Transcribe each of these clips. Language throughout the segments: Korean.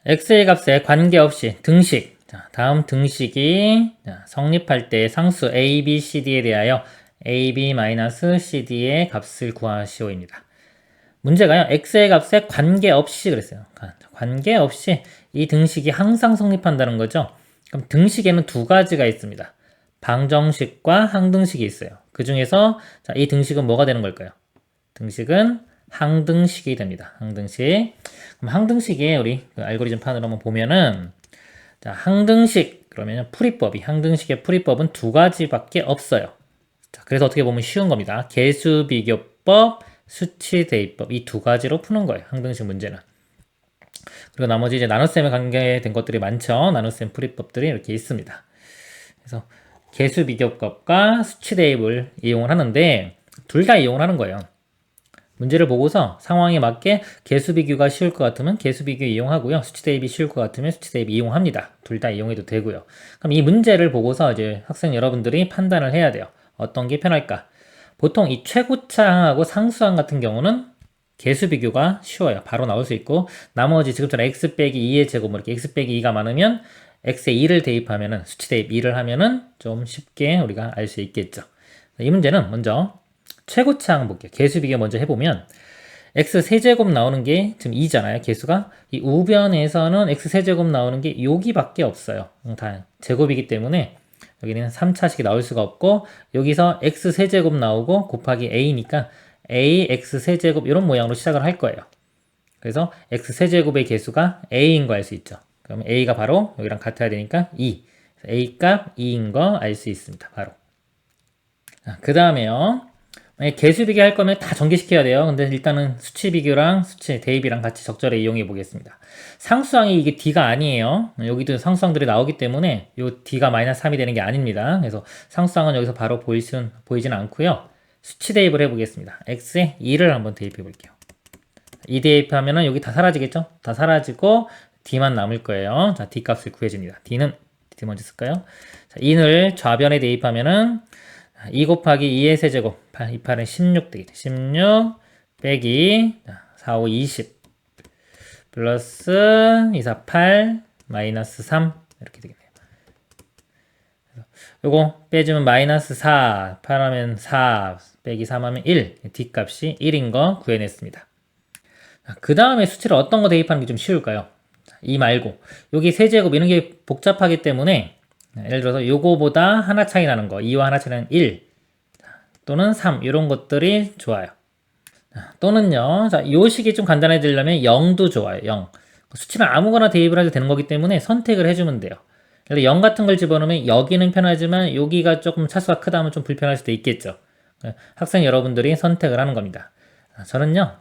x의 값에 관계없이 등식. 자, 다음 등식이 성립할 때 상수 a, b, c, d에 대하여 ab-cd의 값을 구하시오입니다. 문제가요. x의 값에 관계없이 그랬어요. 관계없이 이 등식이 항상 성립한다는 거죠. 그럼 등식에는 두 가지가 있습니다. 방정식과 항등식이 있어요. 그 중에서 이 등식은 뭐가 되는 걸까요? 등식은 항등식이 됩니다. 항등식. 그럼 항등식에 우리 알고리즘 판으로 한번 보면은 항등식 그러면 풀이법이 항등식의 풀이법은 두 가지밖에 없어요. 자, 그래서 어떻게 보면 쉬운 겁니다. 계수비교법, 수치대입법 이 두 가지로 푸는 거예요. 항등식 문제는. 그리고 나머지 이제 나눗셈에 관계된 것들이 많죠. 나눗셈 풀이법들이 이렇게 있습니다. 그래서 계수비교법과 수치대입을 이용을 하는데 둘 다 이용을 하는 거예요. 문제를 보고서 상황에 맞게 계수비교가 쉬울 것 같으면 계수비교 이용하고요. 수치대입이 쉬울 것 같으면 수치대입 이용합니다. 둘 다 이용해도 되고요. 그럼 이 문제를 보고서 이제 학생 여러분들이 판단을 해야 돼요. 어떤 게 편할까? 보통 이 최고차항하고 상수항 같은 경우는 계수비교가 쉬워요. 바로 나올 수 있고 나머지 지금처럼 x 빼기 2의 제곱 뭐 이렇게 x 빼기 2가 많으면 x에 2를 대입하면은 수치대입 2를 하면은 좀 쉽게 우리가 알 수 있겠죠. 이 문제는 먼저 최고차항 볼게요. 계수비교 먼저 해보면 x 세제곱 나오는 게 지금 2잖아요. 계수가 이 우변에서는 x 세제곱 나오는 게 여기밖에 없어요. 다 제곱이기 때문에 여기는 3차식이 나올 수가 없고 여기서 x 세제곱 나오고 곱하기 a니까 a x 세제곱 이런 모양으로 시작을 할 거예요. 그래서 x 세제곱의 개수가 a인 거 알 수 있죠. 그럼 a가 바로 여기랑 같아야 되니까 2. a 값 2인 거 알 수 있습니다. 바로. 그 다음에요. 개수 비교할 거면 다 전개시켜야 돼요. 근데 일단은 수치 비교랑 수치 대입이랑 같이 적절히 이용해 보겠습니다. 상수항이 이게 d가 아니에요. 여기도 상수항들이 나오기 때문에 요 d가 마이너스 3이 되는 게 아닙니다. 그래서 상수항은 여기서 바로 보이지는 않고요. 수치 대입을 해보겠습니다. x에 2를 한번 대입해 볼게요. 2 대입하면은 여기 다 사라지겠죠? 다 사라지고 d만 남을 거예요. 자, d 값을 구해줍니다. d 먼저 쓸까요? 자, 2를 좌변에 대입하면은 2 곱하기 2의 세제곱 2, 8은 16 되겠죠. 16 빼기 4, 5, 20 플러스 2, 4, 8 마이너스 3 이렇게 되겠네요. 요거 빼주면 마이너스 4 8하면 4 빼기 3하면 1 D값이 1인 거 구해냈습니다. 그 다음에 수치를 어떤 거 대입하는 게 좀 쉬울까요? 이 말고 여기 세제곱 이런 게 복잡하기 때문에 예를 들어서 요거보다 하나 차이 나는 거 2와 하나 차이 나는 1 또는 3 이런 것들이 좋아요. 또는요 요 식이 좀 간단해지려면 0도 좋아요. 0 수치는 아무거나 대입을 해도 되는 거기 때문에 선택을 해주면 돼요. 0 같은 걸 집어넣으면 여기는 편하지만 여기가 조금 차수가 크다 하면 좀 불편할 수도 있겠죠. 학생 여러분들이 선택을 하는 겁니다. 저는요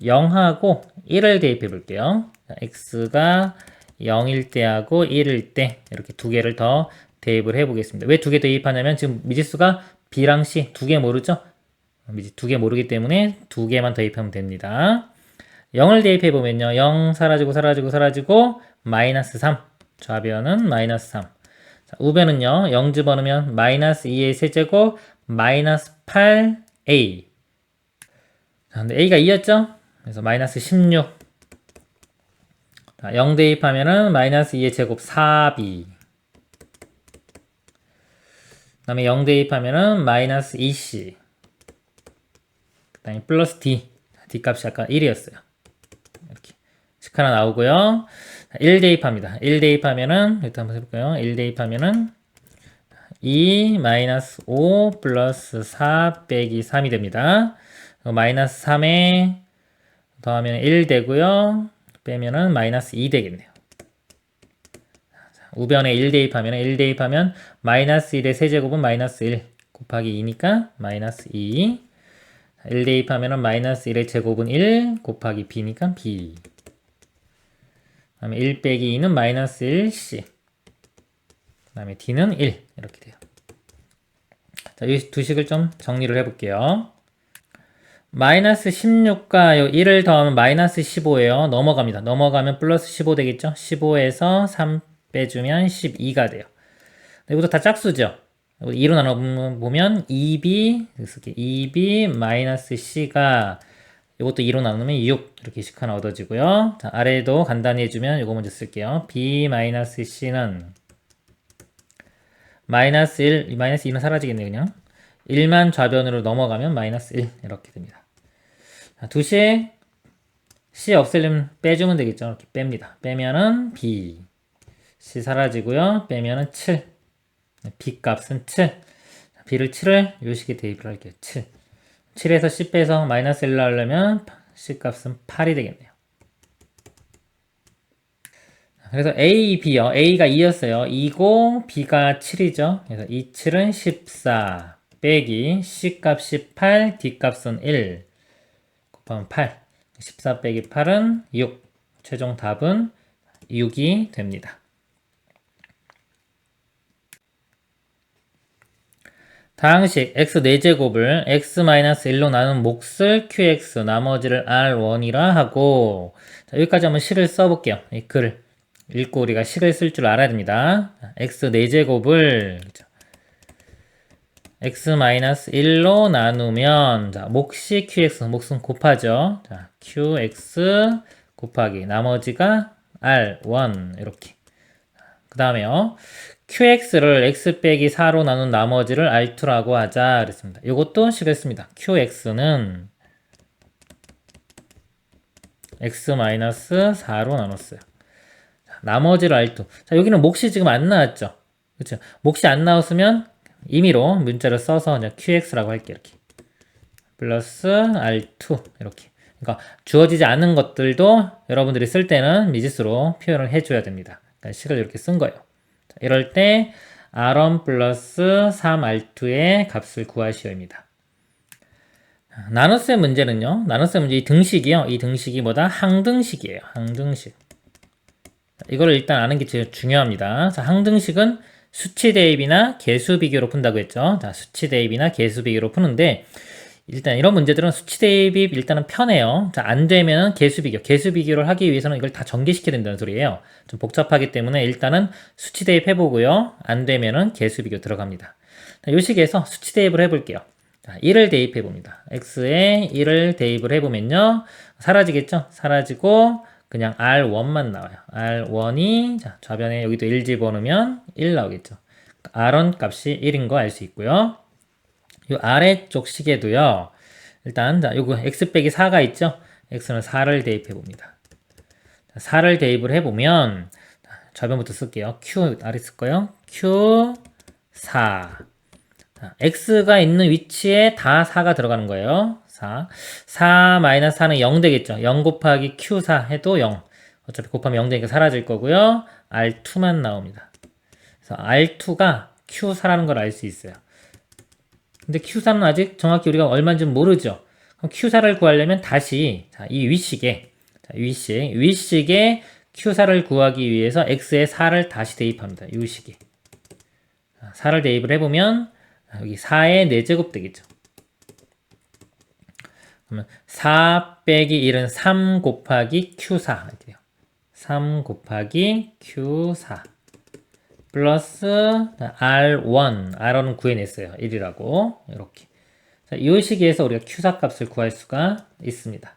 0하고 1을 대입해 볼게요. x가 0일 때하고 1일 때 이렇게 두 개를 더 대입을 해 보겠습니다. 왜 두 개 대입하냐면 지금 미지수가 b랑 c 두 개 모르죠? 두 개 모르기 때문에 두 개만 대입하면 됩니다. 0을 대입해 보면요 0 사라지고 사라지고 마이너스 3 좌변은 마이너스 3 자, 우변은요 0 집어넣으면 마이너스 2의 세제곱 마이너스 8a 자, 근데 a가 2였죠? 그래서 마이너스 16 자, 0 대입하면은 마이너스 2의 제곱 4b 그 다음에 0 대입하면은 마이너스 2c 그 다음에 플러스 d 값이 아까 1이었어요. 이렇게 식 하나 나오고요. 1 대입합니다. 1 대입하면은 일단 한번 해볼까요? 1 대입하면은 2 마이너스 5 플러스 4 빼기 3이 됩니다. 마이너스 3에 더하면 1 되고요. 빼면은 마이너스 2 되겠네요. 우변에 1 대입하면 1 대입하면 마이너스 1의 세제곱은 마이너스 1 곱하기 2니까 마이너스 2 1 대입하면 마이너스 1의 제곱은 1 곱하기 b니까 b 그 다음에 1 빼기 2는 마이너스 1c 그 다음에 d는 1 이렇게 돼요. 자, 이 두 식을 좀 정리를 해볼게요. 마이너스 16과 요 1을 더하면 마이너스 15예요. 넘어갑니다. 넘어가면 플러스 15 되겠죠? 15에서 3 빼주면 12가 돼요. 이것도 다 짝수죠? 2로 나눠보면 2b 마이너스 c가 이것도 2로 나누면 6 이렇게 식 하나 얻어지고요. 자, 아래도 간단히 해주면 이거 먼저 쓸게요. b-c는 마이너스 1, 이 마이너스 2는 사라지겠네요. 그냥 1만 좌변으로 넘어가면 마이너스 1 이렇게 됩니다. 자, 두식 c 없애려면 빼주면 되겠죠. 이렇게 뺍니다. 빼면은 b c 사라지고요. 빼면은 7 b 값은 7 b를 7을 요 식에 대입을 할게요. 7 7에서 10 빼서 마이너스 1 나오려면 c 값은 8이 되겠네요. 그래서 A, B요. A가 2였어요. 2고 B가 7이죠. 그래서 이 7은 14 빼기 C 값이 8, D 값은 1 곱하면 8 14 빼기 8은 6 최종 답은 6이 됩니다. 다항식 x 4제곱을 x-1로 나눈 몫을 qx 나머지를 r1이라 하고 자, 여기까지 한번 식을 써볼게요. 이 글 읽고 우리가 식을 쓸 줄 알아야 됩니다. x 4제곱을 x-1로 나누면 자, 몫이 qx 몫은 곱하죠. 자, qx 곱하기 나머지가 r1 이렇게 그 다음에요. qx를 x 빼기 4로 나눈 나머지를 r2라고 하자 그랬습니다. 이것도 식을 씁니다. qx는 x-4로 나눴어요. 자, 나머지를 r2. 자, 여기는 몫이 지금 안 나왔죠. 그렇죠? 몫이 안 나왔으면 임의로 문자를 써서 그냥 qx라고 할게요. 이렇게. 플러스 r2 이렇게. 그러니까 주어지지 않은 것들도 여러분들이 쓸 때는 미지수로 표현을 해줘야 됩니다. 그러니까 식을 이렇게 쓴 거예요. 자, 이럴 때 r1 플러스 3r2의 값을 구하시오입니다. 나눗셈 문제는요. 나눗셈 문제 이 등식이요. 이 등식이 뭐다? 항등식이에요. 항등식. 이거를 일단 아는 게 제일 중요합니다. 자, 항등식은 수치 대입이나 개수 비교로 푼다고 했죠. 자, 수치 대입이나 개수 비교로 푸는데 일단 이런 문제들은 수치 대입이 일단은 편해요. 자, 안 되면 개수 비교. 개수 비교를 하기 위해서는 이걸 다 전개시켜야 된다는 소리예요. 좀 복잡하기 때문에 일단은 수치 대입 해보고요. 안 되면은 개수 비교 들어갑니다. 자, 요 식에서 수치 대입을 해볼게요. 자, 1을 대입해 봅니다. x에 1을 대입을 해보면요. 사라지겠죠? 사라지고 그냥 r1만 나와요. r1이 자, 좌변에 여기도 1 집어넣으면 1 나오겠죠. r1 값이 1인 거 알 수 있고요. 요 아래쪽 식에도요. 일단 자, 요거 x 빼기 4가 있죠? x는 4를 대입해 봅니다. 4를 대입을 해 보면 좌변부터 쓸게요. q 아래 쓸 거요. q 4. 자, x가 있는 위치에 다 4가 들어가는 거예요. 4. 4 마이너스 4는 0 되겠죠. 0 곱하기 q4 해도 0. 어차피 곱하면 0 되니까 사라질 거고요. r2만 나옵니다. 그래서 r2가 q4라는 걸 알 수 있어요. 근데 Q4는 아직 정확히 우리가 얼마인지 모르죠. 그럼 Q4를 구하려면 다시 자, 이 윗식에 윗식에 Q4를 구하기 위해서 X에 4를 다시 대입합니다. 이 식에 4를 대입을 해보면 여기 4의 4제곱 되겠죠. 그러면 4 빼기 1은 3 곱하기 Q4 이렇게 돼요. 3 곱하기 Q4 플러스 R1은 구해냈어요. 1이라고 이렇게. 자, 이 식에서 우리가 Q4 값을 구할 수가 있습니다.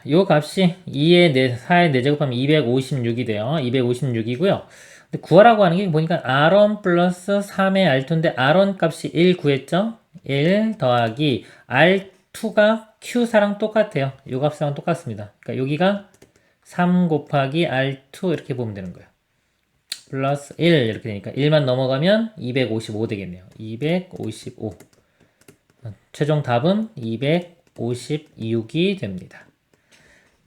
이 값이 4의 4제곱하면 256이 돼요. 256이고요. 근데 구하라고 하는 게 보니까 R1 플러스 3의 R2인데 R1 값이 1 구했죠? 1 더하기 R2가 Q4랑 똑같아요. 이 값이랑 똑같습니다. 그러니까 여기가 3 곱하기 R2 이렇게 보면 되는 거예요. 플러스 1 이렇게 되니까 1만 넘어가면 255 되겠네요. 255. 최종 답은 256이 됩니다.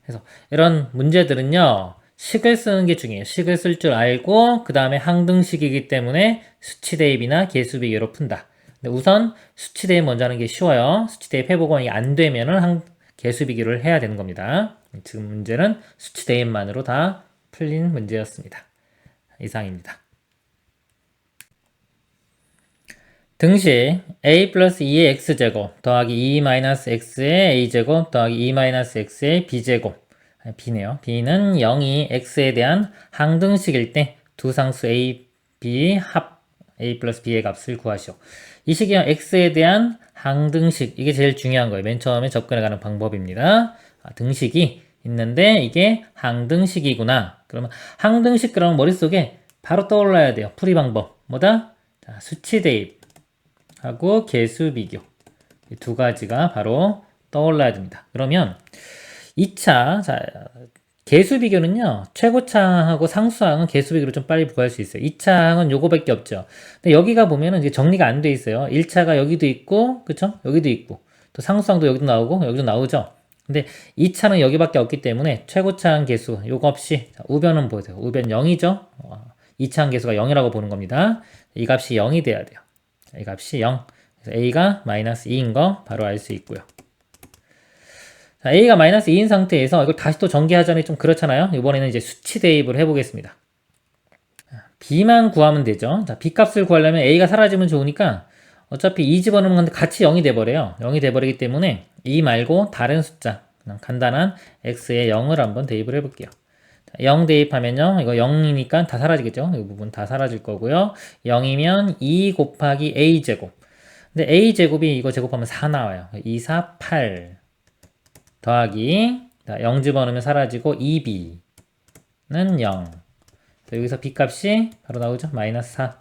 그래서 이런 문제들은요. 식을 쓰는 게 중요해요. 식을 쓸 줄 알고 그 다음에 항등식이기 때문에 수치 대입이나 개수 비교로 푼다. 근데 우선 수치 대입 먼저 하는 게 쉬워요. 수치 대입 해보고 이게 안 되면은 개수 비교를 해야 되는 겁니다. 지금 문제는 수치 대입만으로 다 풀린 문제였습니다. 이상입니다. 등식 a 플러스 2의 x제곱 더하기 2 마이너스 x의 a제곱 더하기 2 마이너스 x의 b제곱 b네요. b는 0이 x에 대한 항등식일 때 두 상수 a, b 합 a 플러스 b의 값을 구하시오. 이 식이요 x에 대한 항등식, 이게 제일 중요한 거예요. 맨 처음에 접근해가는 방법입니다. 등식이 있는데 이게 항등식이구나. 그러면 항등식, 그러면 머릿속에 바로 떠올라야 돼요. 풀이 방법 뭐다? 자, 수치 대입하고 개수 비교, 이 두 가지가 바로 떠올라야 됩니다. 그러면 2차, 자, 개수 비교는요, 최고차항하고 상수항은 개수 비교로 좀 빨리 구할 수 있어요. 2차항은 요거밖에 없죠. 근데 여기가 보면은 이제 정리가 안 돼 있어요. 1차가 여기도 있고, 그쵸? 여기도 있고, 또 상수항도 여기도 나오고, 여기도 나오죠. 근데 2차는 여기밖에 없기 때문에 최고차항 개수, 요거 없이, 자, 우변은 보세요. 우변 0이죠? 2차항 개수가 0이라고 보는 겁니다. 이 값이 0이 돼야 돼요. 이 값이 0. 그래서 a가 마이너스 2인 거 바로 알 수 있고요. 자, a가 마이너스 2인 상태에서 이걸 다시 또 전개하자니 좀 그렇잖아요. 이번에는 이제 수치 대입을 해보겠습니다. b만 구하면 되죠. 자, b 값을 구하려면 a가 사라지면 좋으니까 어차피 2 집어넣으면 건데 같이 0이 돼버려요. 0이 돼버리기 때문에 2 말고 다른 숫자, 그냥 간단한 x에 0을 한번 대입을 해볼게요. 자, 0 대입하면요, 이거 0이니까 다 사라지겠죠. 이 부분 다 사라질 거고요. 0이면 2 곱하기 a제곱. 근데 a제곱이 이거 제곱하면 4 나와요. 2, 4, 8 더하기, 자, 0 집어넣으면 사라지고 2b는 0. 자, 여기서 b 값이 바로 나오죠. 마이너스 4.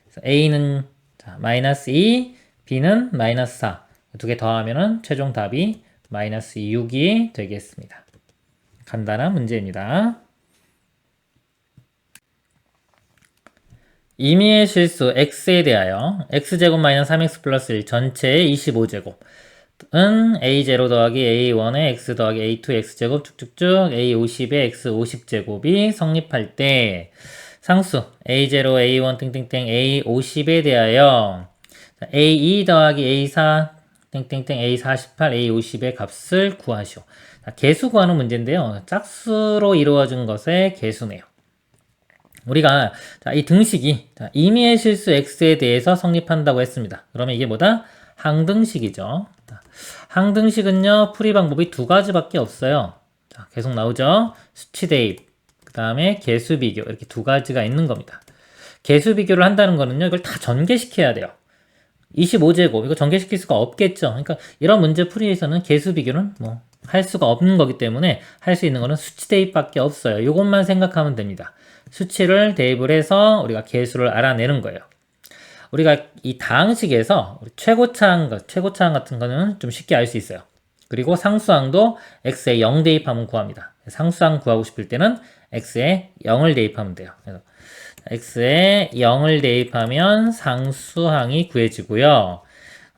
그래서 a는 자, 마이너스 2, b는 마이너스 4. 두 개 더하면은 최종 답이 마이너스 6이 되겠습니다. 간단한 문제입니다. 임의의 실수 x에 대하여 x제곱 마이너스 3x 플러스 1 전체의 25제곱 은 a0 더하기 a1의 x 더하기 a2 x제곱 쭉쭉쭉 a50의 x 50제곱이 성립할 때 상수 a0, a1 땡땡땡 a50에 대하여 a2 더하기 a4 땡땡땡 a48, a50의 값을 구하시오. 개수 구하는 문제인데요. 짝수로 이루어진 것의 개수네요. 우리가 이 등식이 임의의 실수 x에 대해서 성립한다고 했습니다. 그러면 이게 뭐다? 항등식이죠. 항등식은요, 풀이 방법이 두 가지밖에 없어요. 자, 계속 나오죠. 수치 대입, 그 다음에 개수 비교, 이렇게 두 가지가 있는 겁니다. 개수 비교를 한다는 거는요, 이걸 다 전개시켜야 돼요. 25제곱, 이거 전개시킬 수가 없겠죠. 그러니까 이런 문제 풀이에서는 개수 비교는 뭐 할 수가 없는 거기 때문에 할 수 있는 거는 수치 대입밖에 없어요. 이것만 생각하면 됩니다. 수치를 대입을 해서 우리가 개수를 알아내는 거예요. 우리가 이 다항식에서 최고차항 같은 거는 좀 쉽게 알 수 있어요. 그리고 상수항도 x에 0 대입하면 구합니다. 상수항 구하고 싶을 때는 x에 0을 대입하면 돼요. 그래서 x에 0을 대입하면 상수항이 구해지고요.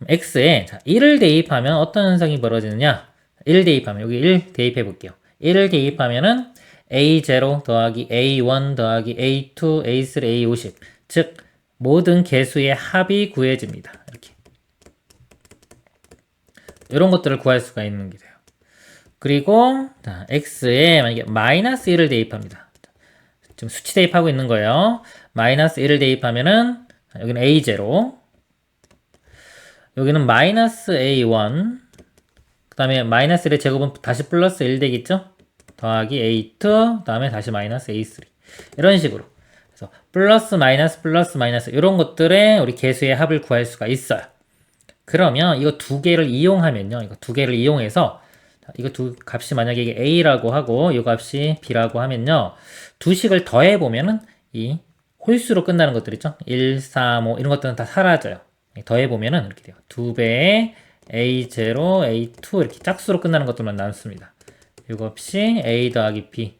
x에 1을 대입하면 어떤 현상이 벌어지느냐? 1 대입하면, 여기 1 대입해 볼게요. 1을 대입하면은 a0 더하기 a1 더하기 a2, a3, a50, 즉 모든 개수의 합이 구해집니다. 이렇게 이런 것들을 구할 수가 있는 게 돼요. 그리고 자, x에 만약에 마이너스 1을 대입합니다. 지금 수치 대입하고 있는 거예요. 마이너스 1을 대입하면은 여기는 a0, 여기는 마이너스 a1, 그 다음에 마이너스 1의 제곱은 다시 플러스 1 되겠죠? 더하기 a2, 그 다음에 다시 마이너스 a3, 이런 식으로. 그래서 플러스 마이너스 이런 것들에 우리 개수의 합을 구할 수가 있어요. 그러면 이거 두 개를 이용하면요, 이거 두 개를 이용해서 이거 두 값이 만약에 이게 a라고 하고 이 값이 b라고 하면요, 두 식을 더해 보면은 이 홀수로 끝나는 것들 있죠? 1, 3, 5 이런 것들은 다 사라져요. 더해 보면은 이렇게 돼요. 2배의 a0, a2 이렇게 짝수로 끝나는 것들만 남습니다. 이거 없이 a 더하기 b.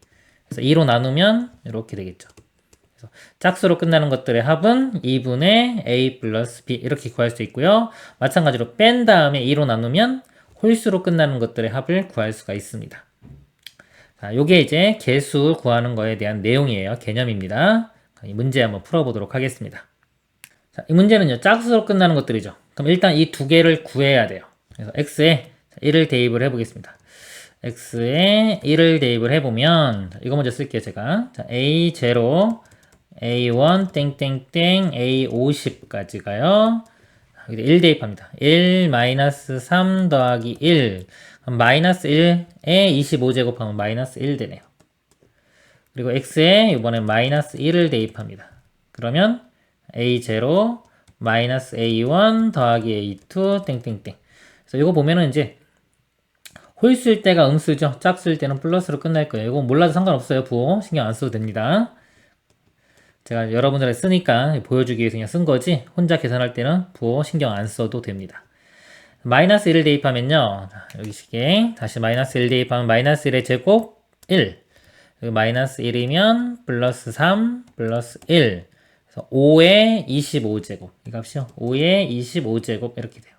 그래서 2로 나누면 이렇게 되겠죠. 그래서 짝수로 끝나는 것들의 합은 2분의 a 플러스 b 이렇게 구할 수 있고요. 마찬가지로 뺀 다음에 2로 나누면 홀수로 끝나는 것들의 합을 구할 수가 있습니다. 자, 요게 이제 개수 구하는 거에 대한 내용이에요. 개념입니다. 이 문제 한번 풀어보도록 하겠습니다. 자, 이 문제는요, 짝수로 끝나는 것들이죠. 그럼 일단 이 두 개를 구해야 돼요. 그래서 x에 1을 대입을 해보겠습니다. x에 1을 대입을 해보면, 이거 먼저 쓸게요, 제가. 자, a0, a1, 땡땡땡, a50까지 가요. 여기 1 대입합니다. 1 마이너스 3 더하기 1. 그럼 마이너스 1에 25제곱 하면 마이너스 1 되네요. 그리고 x에 이번에 마이너스 1을 대입합니다. 그러면 a0 마이너스 a1 더하기 a2 땡땡땡. 그래서 이거 보면은 이제 홀수일 때가 음수죠. 짝수일 때는 플러스로 끝날 거예요. 이거 몰라도 상관없어요. 부호 신경 안 써도 됩니다. 제가 여러분들한테 쓰니까 보여주기 위해서 그냥 쓴 거지, 혼자 계산할 때는 부호 신경 안 써도 됩니다. 마이너스 1을 대입하면요, 여기 식에 다시 마이너스 1 대입하면 마이너스 1의 제곱 1, 그리고 마이너스 1이면 플러스 3 플러스 1, 그래서 5의 25제곱, 이 값이요, 5의 25제곱 이렇게 돼요.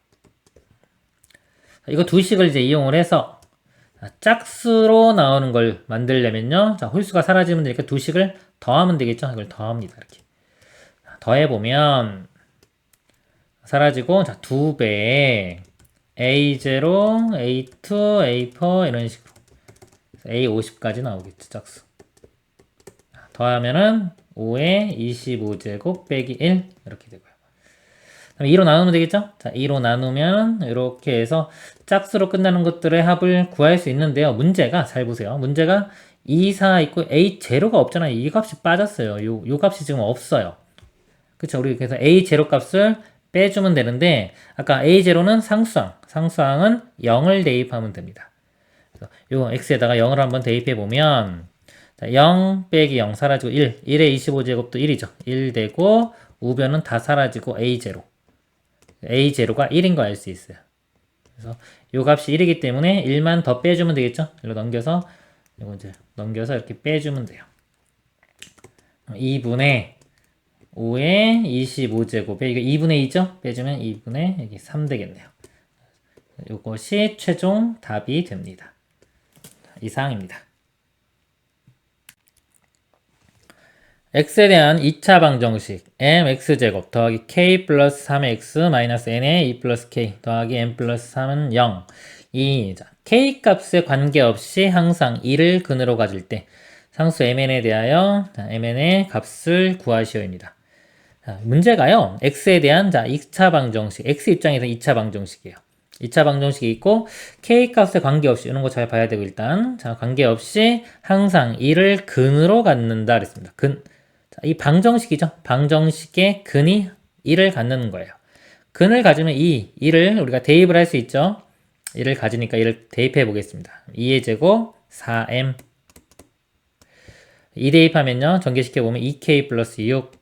이거 두 식을 이제 이용을 해서 짝수로 나오는 걸 만들려면요, 자, 홀수가 사라지면 되니까 두 식을 더하면 되겠죠. 이걸 더합니다. 이렇게 더해보면 사라지고, 자, 2배에 A0, A2, A4 이런 식으로 A50까지 나오겠죠. 짝수 더하면은 5에 25제곱 빼기 1 이렇게 되고요. 그럼 2로 나누면 되겠죠? 자, 2로 나누면 이렇게 해서 짝수로 끝나는 것들의 합을 구할 수 있는데요. 문제가, 잘 보세요. 문제가 2, 4 있고 A0가 없잖아요. 이 값이 빠졌어요. 요 값이 지금 없어요. 그쵸? 우리 그래서 A0 값을 빼주면 되는데, 아까 A0는 상수항은 0을 대입하면 됩니다. 그래서 요 X에다가 0을 한번 대입해보면, 0 빼기 0 사라지고 1, 1의 25제곱도 1이죠. 1 되고, 우변은 다 사라지고 A0. A0가 1인 거 알 수 있어요. 그래서 요 값이 1이기 때문에 1만 더 빼주면 되겠죠? 이거 넘겨서, 이거 이제 넘겨서 이렇게 빼주면 돼요. 2분의 5의 25제곱에, 이거 2분의 2죠? 빼주면 2분의 여기 3 되겠네요. 이것이 최종 답이 됩니다. 이상입니다. x에 대한 2차 방정식 mx제곱 더하기 k 플러스 3x 마이너스 n의 2 플러스 k 더하기 n 플러스 3은 0. 이 k 값에 관계없이 항상 2를 근으로 가질 때 상수 mn에 대하여 mn의 값을 구하시오입니다. 문제가요, x에 대한 2차 방정식, x 입장에서 2차 방정식이에요. 2차 방정식이 있고 k 값에 관계없이, 이런 거 잘 봐야 되고, 일단 관계없이 항상 2를 근으로 갖는다 그랬습니다. 이 방정식이죠. 방정식의 근이 1을 갖는 거예요. 근을 가지면 2를 우리가 대입을 할 수 있죠. 1을 가지니까 1을 대입해 보겠습니다. 2의 제곱 4m. 2 대입하면요, 전개시켜 보면 2k 플러스 6.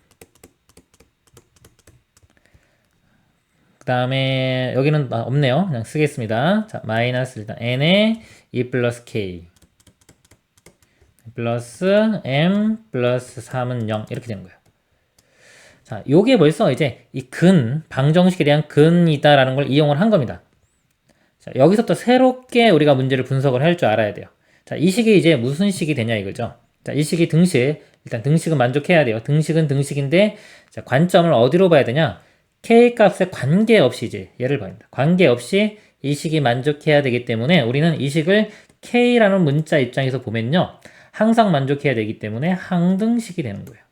그 다음에 여기는 없네요. 그냥 쓰겠습니다. 자, 마이너스 일단 n에 2 플러스 k 플러스 m 플러스 3은 0 이렇게 되는 거예요. 자, 요게 벌써 이제 이 방정식에 대한 근이다라는 걸 이용을 한 겁니다. 자, 여기서 또 새롭게 우리가 문제를 분석을 할 줄 알아야 돼요. 자, 이 식이 이제 무슨 식이 되냐 이거죠. 자, 이 식이 일단 등식은 만족해야 돼요. 등식은 등식인데, 자, 관점을 어디로 봐야 되냐? k 값에 관계없이 이제 얘를 봐야 됩니다. 관계없이 이 식이 만족해야 되기 때문에 우리는 이 식을 k라는 문자 입장에서 보면요, 항상 만족해야 되기 때문에 항등식이 되는 거예요.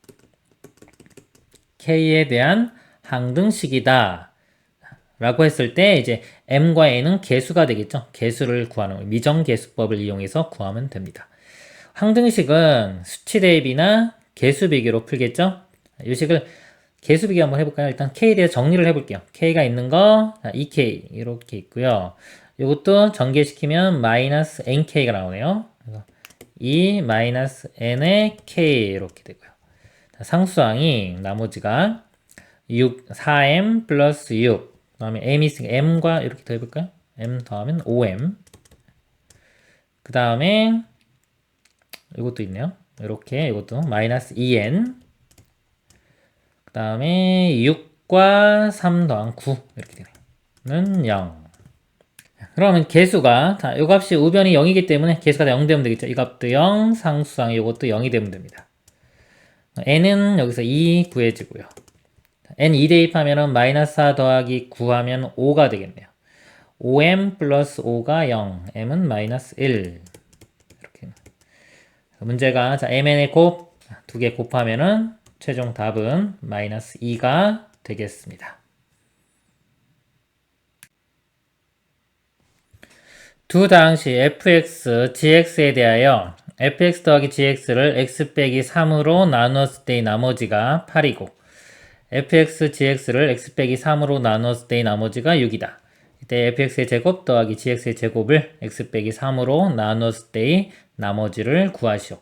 k에 대한 항등식이다 라고 했을 때 이제 m과 n은 개수가 되겠죠. 개수를 구하는 미정계수법을 이용해서 구하면 됩니다. 항등식은 수치 대입이나 개수 비교로 풀겠죠. 이 식을 개수 비교 한번 해볼까요? 일단 k에 대해 정리를 해볼게요. k가 있는 거 2k 이렇게 있고요. 이것도 전개시키면 마이너스 nk가 나오네요. 그래서 2 마이너스 n의 k 이렇게 되고요. 상수항이 나머지가 4m 플러스 6, 그 다음에 m이 있으니까 m과 이렇게 더해볼까요? m 더하면 5m. 그 다음에 이것도 있네요. 이렇게 이것도 마이너스 2n. 그 다음에 6과 3 더한 9 이렇게 되네요. 0. 그러면 개수가 이 값이 우변이 0이기 때문에 개수가 0 되면 되겠죠. 이 값도 0, 상수항 이것도 0이 되면 됩니다. n은 여기서 2 구해지고요. n 2 대입하면 마이너스 4 더하기 9 하면 5가 되겠네요. 5m 플러스 5가 0, m은 마이너스 1. 이렇게. 문제가, mn의 곱, 두 개 곱하면은 최종 답은 마이너스 2가 되겠습니다. 두 당시 fx, gx에 대하여 fx 더하기 gx를 x 빼기 3으로 나누었을 때의 나머지가 8이고, fx, gx를 x 빼기 3으로 나눴을 때의 나머지가 6이다. 이때 fx의 제곱 더하기 gx의 제곱을 x 빼기 3으로 나눴을 때의 나머지를 구하시오.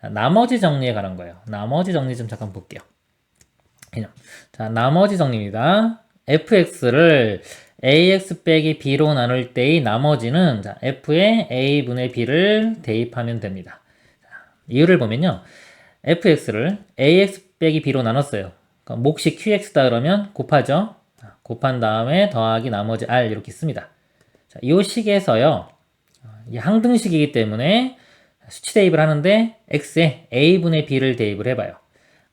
자, 나머지 정리에 관한 거예요. 나머지 정리 좀 잠깐 볼게요. 자, 나머지 정리입니다. fx를 ax 빼기 b로 나눌 때의 나머지는 자, f에 a분의 b를 대입하면 됩니다. 자, 이유를 보면요. fx를 ax 빼기 b로 나눴어요. 그러니까 몫이 qx다 그러면 곱하죠. 자, 곱한 다음에 더하기 나머지 r 이렇게 씁니다. 자, 이 식에서요. 이게 항등식이기 때문에 수치 대입을 하는데 x에 a분의 b를 대입을 해봐요.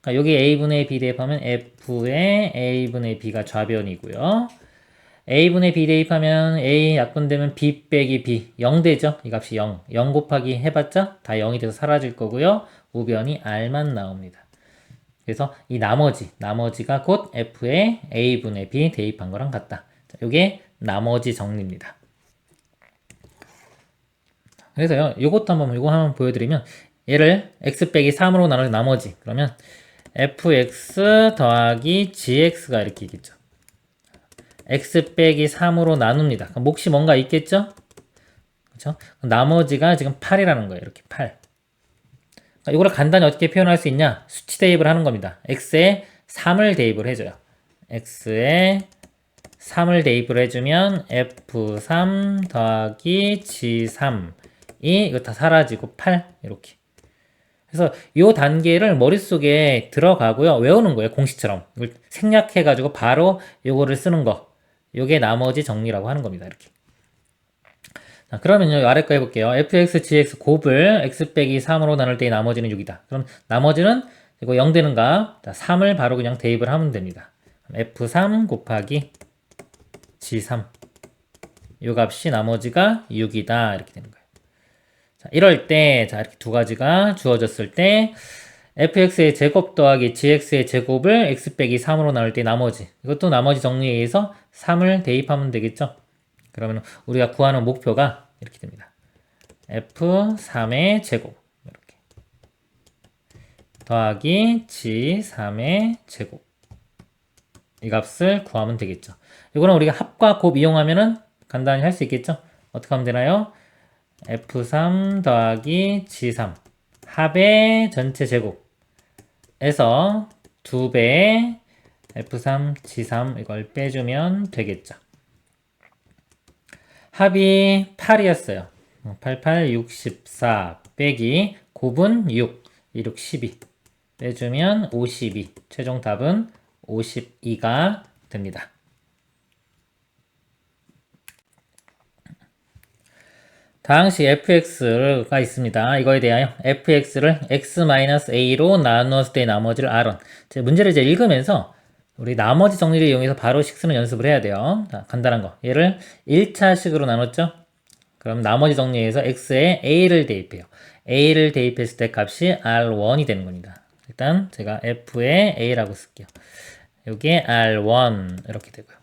그러니까 여기 a분의 b 대입하면 f에 a분의 b가 좌변이고요. a분의 b 대입하면 a 약분되면 b 빼기 b 0 되죠. 이 값이 0. 0 곱하기 해봤자 다 0이 돼서 사라질 거고요. 우변이 r만 나옵니다. 그래서 이 나머지가 곧 f에 a분의 b 대입한 거랑 같다. 자, 이게 나머지 정리입니다. 그래서요, 요거 한번 보여드리면, 얘를 x 빼기 3으로 나눈 나머지, 그러면 fx 더하기 gx가 이렇게 있겠죠. x 빼기 3으로 나눕니다. 그럼 몫이 뭔가 있겠죠? 그렇죠? 나머지가 지금 8이라는 거예요. 이렇게 8. 그러니까 이거를 간단히 어떻게 표현할 수 있냐? 수치 대입을 하는 겁니다. x에 3을 대입을 해줘요. x에 3을 대입을 해주면 f3 더하기 g3 이거 다 사라지고 8 이렇게. 그래서 이 단계를 머릿속에 들어가고요. 외우는 거예요. 공식처럼. 이걸 생략해가지고 바로 요거를 쓰는 거. 요게 나머지 정리라고 하는 겁니다. 이렇게. 자, 그러면요. 아래 거 해볼게요. fx, gx 곱을 x 빼기 3으로 나눌 때의 나머지는 6이다. 그럼 나머지는 이거 0 되는 값. 3을 바로 그냥 대입을 하면 됩니다. f3 곱하기 g3. 요 값이 나머지가 6이다. 이렇게 되는 거예요. 자, 이럴 때, 자, 이렇게 두 가지가 주어졌을 때, fx의 제곱 더하기 gx의 제곱을 x 빼기 3으로 나눌 때 나머지. 이것도 나머지 정리에 의해서 3을 대입하면 되겠죠? 그러면 우리가 구하는 목표가 이렇게 됩니다. f3의 제곱. 이렇게. 더하기 g3의 제곱. 이 값을 구하면 되겠죠. 이거는 우리가 합과 곱 이용하면은 간단히 할 수 있겠죠? 어떻게 하면 되나요? f3 더하기 g3 합의 전체 제곱에서 2배 f3 g3 이걸 빼주면 되겠죠. 합이 8이었어요. 88 64 빼기 곱은 6 26 12 빼주면 52 최종 답은 52가 됩니다. 다항식 fx가 있습니다. 이거에 대하여 fx를 x-a로 나누었을 때 나머지를 r은 문제를 이제 읽으면서 우리 나머지 정리를 이용해서 바로 식 쓰는 연습을 해야 돼요. 자, 간단한 거. 얘를 1차식으로 나눴죠? 그럼 나머지 정리해서 x에 a를 대입해요. a를 대입했을 때 값이 r1이 되는 겁니다. 일단 제가 f에 a라고 쓸게요. 여기에 r1 이렇게 되고요.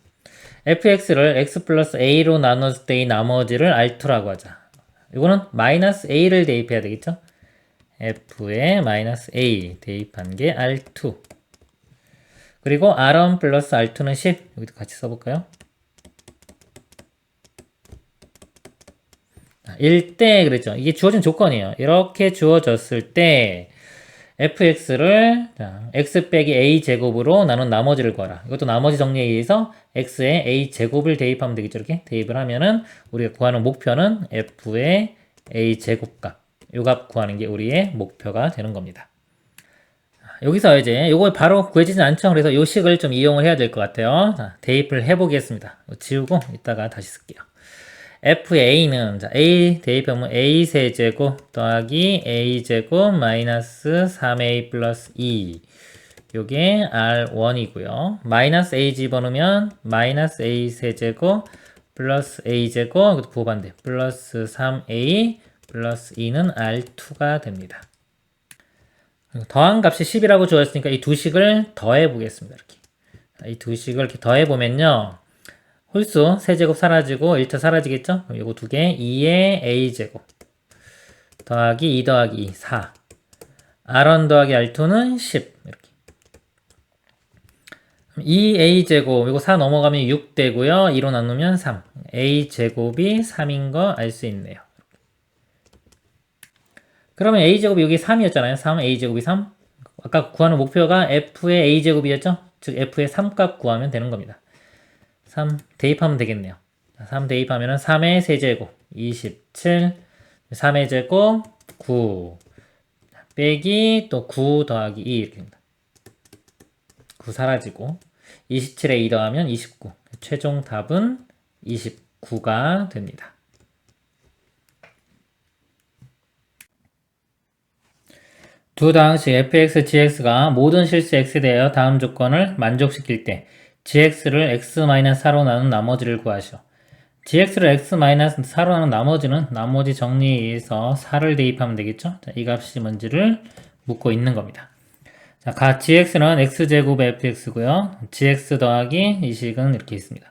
fx를 x 플러스 a로 나눴을 때의 나머지를 r2라고 하자. 이거는 마이너스 a를 대입해야 되겠죠? f에 마이너스 a 대입한 게 r2. 그리고 r1 플러스 r2는 10. 여기도 같이 써볼까요? 1대 그랬죠. 이게 주어진 조건이에요. 이렇게 주어졌을 때 fx를 x 빼기 a 제곱으로 나눈 나머지를 구하라. 이것도 나머지 정리에 의해서 x에 a 제곱을 대입하면 되겠죠. 이렇게 대입을 하면은 우리가 구하는 목표는 f의 a 제곱값. 요 값 구하는 게 우리의 목표가 되는 겁니다. 여기서 이제 요걸 바로 구해지진 않죠. 그래서 요 식을 좀 이용을 해야 될 것 같아요. 자, 대입을 해보겠습니다. 지우고 이따가 다시 쓸게요. fa는 자, a 대입하면 a 세제곱 더하기 a 제곱 마이너스 3a 플러스 2 요게 r1이고요. 마이너스 a 집어넣으면 마이너스 a 세제곱 플러스 a 제곱 이것도 부호반대 플러스 3a 플러스 2는 r2가 됩니다. 더한 값이 10이라고 주어졌으니까 이 두 식을 더해 보겠습니다. 이렇게 이 두 식을 이렇게 더해 보면요. 홀수 세제곱 사라지고 1차 사라지겠죠? 그럼 요거 두 개 2의 a제곱 더하기 2 더하기 2 4 r1 더하기 r2는 10 이렇게 2a제곱, 이거 4 넘어가면 6 되고요. 2로 나누면 3. a제곱이 3인 거 알 수 있네요. 그러면 a제곱이 여기 3이었잖아요. 3, a제곱이 3. 아까 구하는 목표가 f의 a제곱이었죠? 즉 f의 3값 구하면 되는 겁니다. 3 대입하면 되겠네요. 3 대입하면 3의 세제곱 27, 3의 제곱 9 빼기 또 9 더하기 2 이렇게 됩니다. 9 사라지고 27에 2 더하면 29. 최종 답은 29가 됩니다. 두 당식 fx, gx가 모든 실수 x에 대하여 다음 조건을 만족시킬 때 gx를 x-4로 나눈 나머지를 구하시오. gx를 x-4로 나눈 나머지는 나머지 정리에 의해서 4를 대입하면 되겠죠? 자, 이 값이 뭔지를 묻고 있는 겁니다. 자, gx는 x제곱 fx고요. gx 더하기 이 식은 이렇게 있습니다.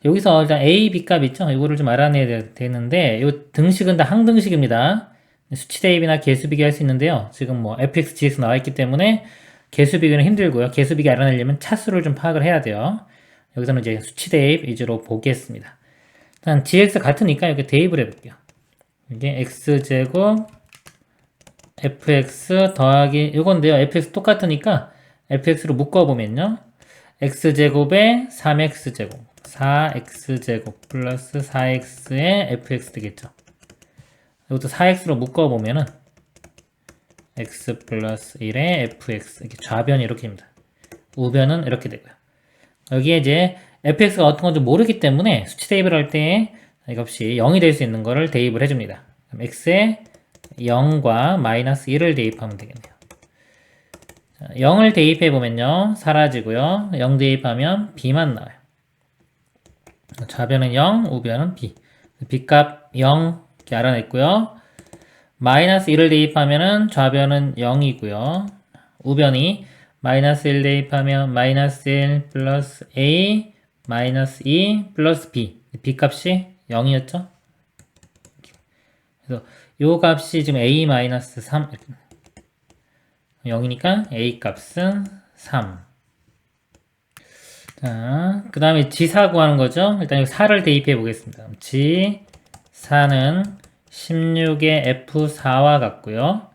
여기서 일단 a, b 값 있죠? 이거를 좀 알아내야 되는데 이 등식은 다 항등식입니다. 수치 대입이나 개수 비교할 수 있는데요. 지금 뭐 fx, gx 나와 있기 때문에 개수 비교는 힘들고요. 개수 비교 알아내려면 차수를 좀 파악을 해야 돼요. 여기서는 이제 수치 대입 위주로 보겠습니다. 일단 gx 같으니까 이렇게 대입을 해볼게요. 이게 x제곱 fx 더하기 이건데요. fx 똑같으니까 fx로 묶어보면요. x제곱에 3x제곱 4x제곱 플러스 4x의 fx 되겠죠. 이것도 4x로 묶어보면은 x 플러스 1의 fx 이렇게 좌변이 이렇게입니다. 우변은 이렇게 되고요. 여기에 이제 fx가 어떤 건지 모르기 때문에 수치 대입을 할 때 이 값이 0이 될 수 있는 거를 대입을 해줍니다. 그럼 x에 0과 마이너스 1을 대입하면 되겠네요. 자, 0을 대입해보면요. 사라지고요. 0 대입하면 b만 나와요. 좌변은 0, 우변은 b. b값 0 이렇게 알아냈고요. 마이너스 1을 대입하면은 좌변은 0이고요. 우변이 마이너스 1 대입하면 마이너스 1 플러스 a 마이너스 2 플러스 b. b값이 0이었죠? 그래서 요 값이 지금 a 마이너스 3 0이니까 a 값은 3. 자, 그 다음에 g4 구하는 거죠. 일단 여기 4를 대입해 보겠습니다. g4는 16의 f4와 같고요.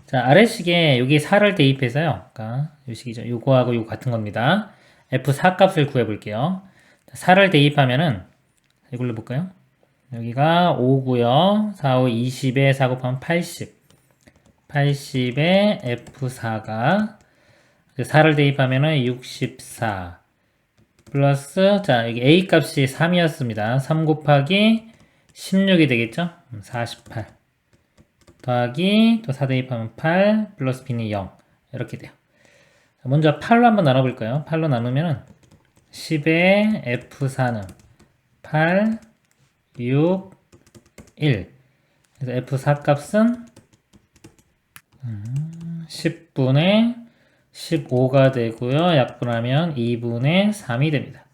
자, 아래식에 여기 4를 대입해서요. 그러니까 이 식이죠. 요거하고 요거 같은 겁니다. f4 값을 구해 볼게요. 4를 대입하면은 이걸로 볼까요? 여기가 5고요. 4, 5, 20에 4 곱하면 80. 80에 f4가 4를 대입하면은 64. 플러스, 자, 여기 a 값이 3이었습니다. 3 곱하기 16이 되겠죠? 48. 더하기, 또 4 대입하면 8, 플러스 b는 0. 이렇게 돼요. 먼저 8로 한번 나눠볼까요? 8로 나누면은 10의 f4는 8, 6, 1. 그래서 f4 값은 10분의 15가 되고요. 약분하면 2분의 3이 됩니다.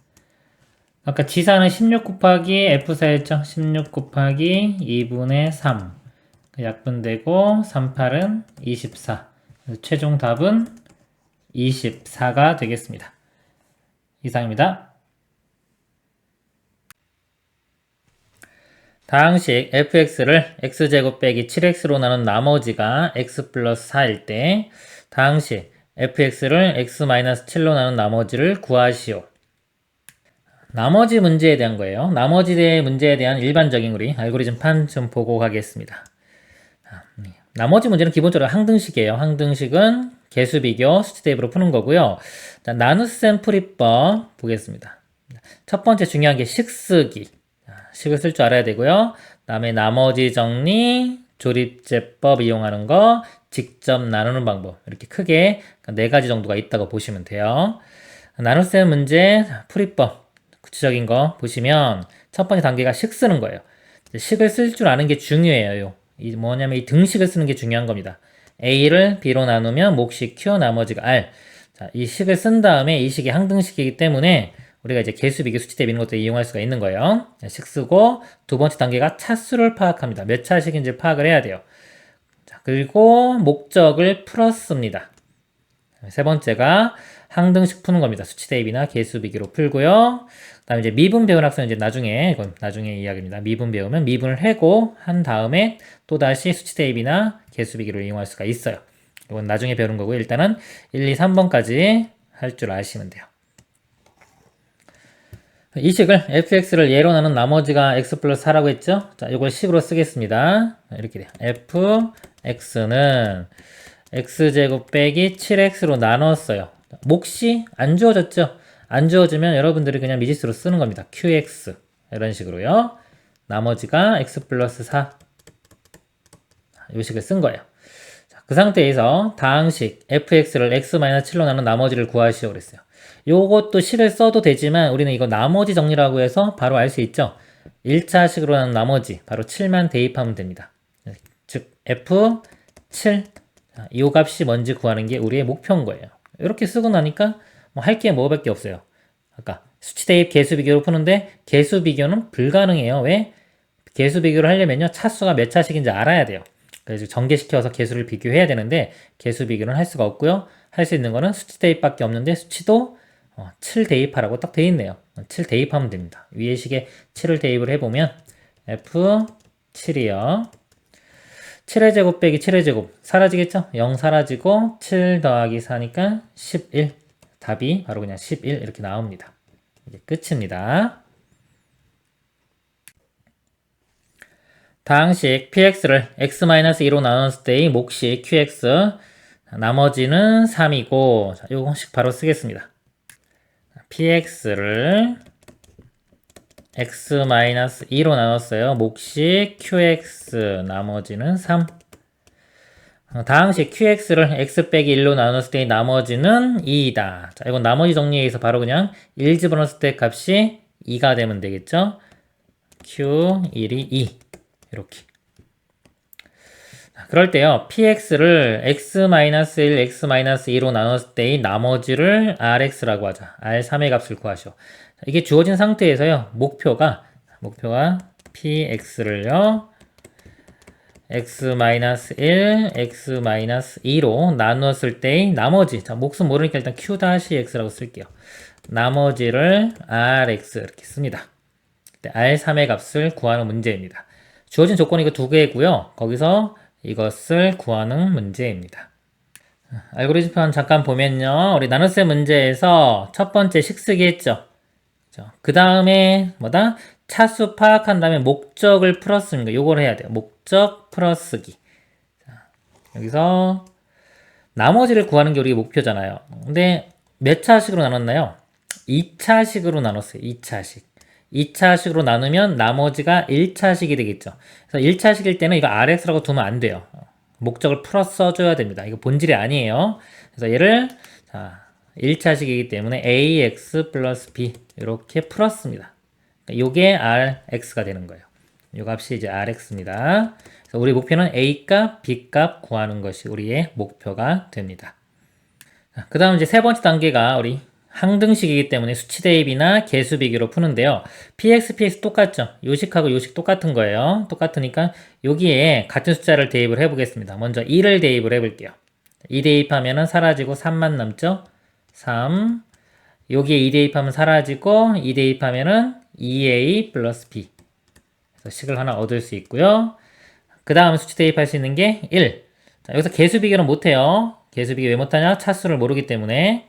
아까 지사는 16 곱하기 F4였죠? 16 곱하기 2분의 3. 약분되고 38은 24. 최종 답은 24가 되겠습니다. 이상입니다. 다항식 fx를 x제곱 빼기 7x로 나눈 나머지가 x 플러스 4일 때 다항식 fx를 x-7로 나눈 나머지를 구하시오. 나머지 문제에 대한 거예요. 나머지 문제에 대한 일반적인 우리 알고리즘판 좀 보고 가겠습니다. 나머지 문제는 기본적으로 항등식이에요. 항등식은 개수 비교, 수치 대입으로 푸는 거고요. 나눗셈 풀이법 보겠습니다. 첫 번째 중요한 게 식쓰기. 식을 쓸 줄 알아야 되고요. 다음에 나머지 정리, 조립제법 이용하는 거, 직접 나누는 방법. 이렇게 크게 4가지 정도가 있다고 보시면 돼요. 나눗셈 문제 풀이법 구체적인 거 보시면 첫 번째 단계가 식 쓰는 거예요. 식을 쓸 줄 아는 게 중요해요. 뭐냐면 이 등식을 쓰는 게 중요한 겁니다. A를 B로 나누면 몫이 Q, 나머지가 R. 자, 이 식을 쓴 다음에 이 식이 항등식이기 때문에 우리가 이제 개수, 비교, 수치 대비 이런 것도 이용할 수가 있는 거예요. 식 쓰고 두 번째 단계가 차수를 파악합니다. 몇 차식인지 파악을 해야 돼요. 자, 그리고 목적을 풀었습니다. 세 번째가 항등식 푸는 겁니다. 수치 대입이나 개수 비교로 풀고요. 그다음에 이제 미분 배운 학생은 이제 나중에, 이건 나중에 이야기입니다. 미분 배우면 미분을 해고 한 다음에 또 다시 수치 대입이나 개수 비교를 이용할 수가 있어요. 이건 나중에 배우는 거고요. 일단은 1, 2, 3번까지 할 줄 아시면 돼요. 이 식을 fx를 예로 나눈 나머지가 x 플러스 4라고 했죠? 자, 이걸 식으로 쓰겠습니다. 이렇게 돼요. fx는 x제곱 빼기 7x로 나눴어요. 몫이 안 주어졌죠? 안 주어지면 여러분들이 그냥 미지수로 쓰는 겁니다. qx 이런 식으로요. 나머지가 x 플러스 4 이 식을 쓴 거예요. 자, 그 상태에서 다항식 fx를 x-7로 나눈 나머지를 구하시오 그랬어요. 요것도 식을 써도 되지만 우리는 이거 나머지 정리라고 해서 바로 알 수 있죠. 1차식으로 나눈 나머지 바로 7만 대입하면 됩니다. 즉 f7 이 값이 뭔지 구하는 게 우리의 목표인 거예요. 이렇게 쓰고 나니까 뭐 할 게 뭐밖에 없어요. 아까 수치 대입 개수 비교로 푸는데 개수 비교는 불가능해요. 왜? 개수 비교를 하려면요 차수가 몇 차식인지 알아야 돼요. 그래서 전개시켜서 개수를 비교해야 되는데 개수 비교는 할 수가 없고요. 할 수 있는 거는 수치 대입밖에 없는데 수치도 7 대입하라고 딱 돼 있네요. 7 대입하면 됩니다. 위에 식에 7을 대입을 해보면 F7이요. 7의 제곱 빼기 7의 제곱 사라지겠죠? 0 사라지고 7 더하기 4니까 11. 답이 바로 그냥 11 이렇게 나옵니다. 이제 끝입니다. 다항식 px를 x-2로 나눴을 때의 몫이 qx 나머지는 3이고 자, 요거 식 바로 쓰겠습니다. px를 x-2로 나눴어요. 몫이 qx 나머지는 3. 다항식 qx를 x 빼기 1로 나눴을 때 나머지는 2이다. 자, 이건 나머지 정리해서 바로 그냥 1 집어넣었을 때 값이 2가 되면 되겠죠. q1이 2 이렇게. 그럴 때요. px를 x-1, x-2로 나눴을 때의 나머지를 rx라고 하자. r3의 값을 구하시오. 이게 주어진 상태에서요. 목표가 px를요. x-1, x-2로 나눴을 때의 나머지. 자, 몫은 모르니까 일단 q-x라고 쓸게요. 나머지를 rx 이렇게 씁니다. r3의 값을 구하는 문제입니다. 주어진 조건이 이거 두 개고요. 거기서 이것을 구하는 문제입니다. 알고리즘 편 잠깐 보면요. 우리 나눗셈 문제에서 첫 번째 식쓰기 했죠. 그 다음에 뭐다? 차수 파악한 다음에 목적을 풀었습니다. 요걸 해야 돼요. 목적 풀어쓰기. 여기서 나머지를 구하는 게 우리 목표잖아요. 근데 몇 차식으로 나눴나요? 2차식으로 나눴어요. 2차식. 2차식으로 나누면 나머지가 1차식이 되겠죠. 그래서 1차식일 때는 이거 rx라고 두면 안 돼요. 목적을 풀어 써줘야 됩니다. 이거 본질이 아니에요. 그래서 얘를 자 1차식이기 때문에 ax 플러스 b 이렇게 풀었습니다. 요게 rx가 되는 거예요. 요 값이 이제 rx입니다. 그래서 우리 목표는 a 값, b 값 구하는 것이 우리의 목표가 됩니다. 그 다음 이제 세 번째 단계가 우리 항등식이기 때문에 수치 대입이나 개수 비교로 푸는데요. px, px 똑같죠? 요식하고 요식 똑같은 거예요. 똑같으니까 여기에 같은 숫자를 대입을 해보겠습니다. 먼저 2를 대입을 해볼게요. 2 대입하면 사라지고 3만 남죠? 3. 여기에 2 대입하면 사라지고 2 대입하면은 2a 플러스 b. 그래서 식을 하나 얻을 수 있고요. 그 다음 수치 대입할 수 있는 게 1. 자, 여기서 개수 비교는 못해요. 개수 비교 왜 못하냐? 차수를 모르기 때문에.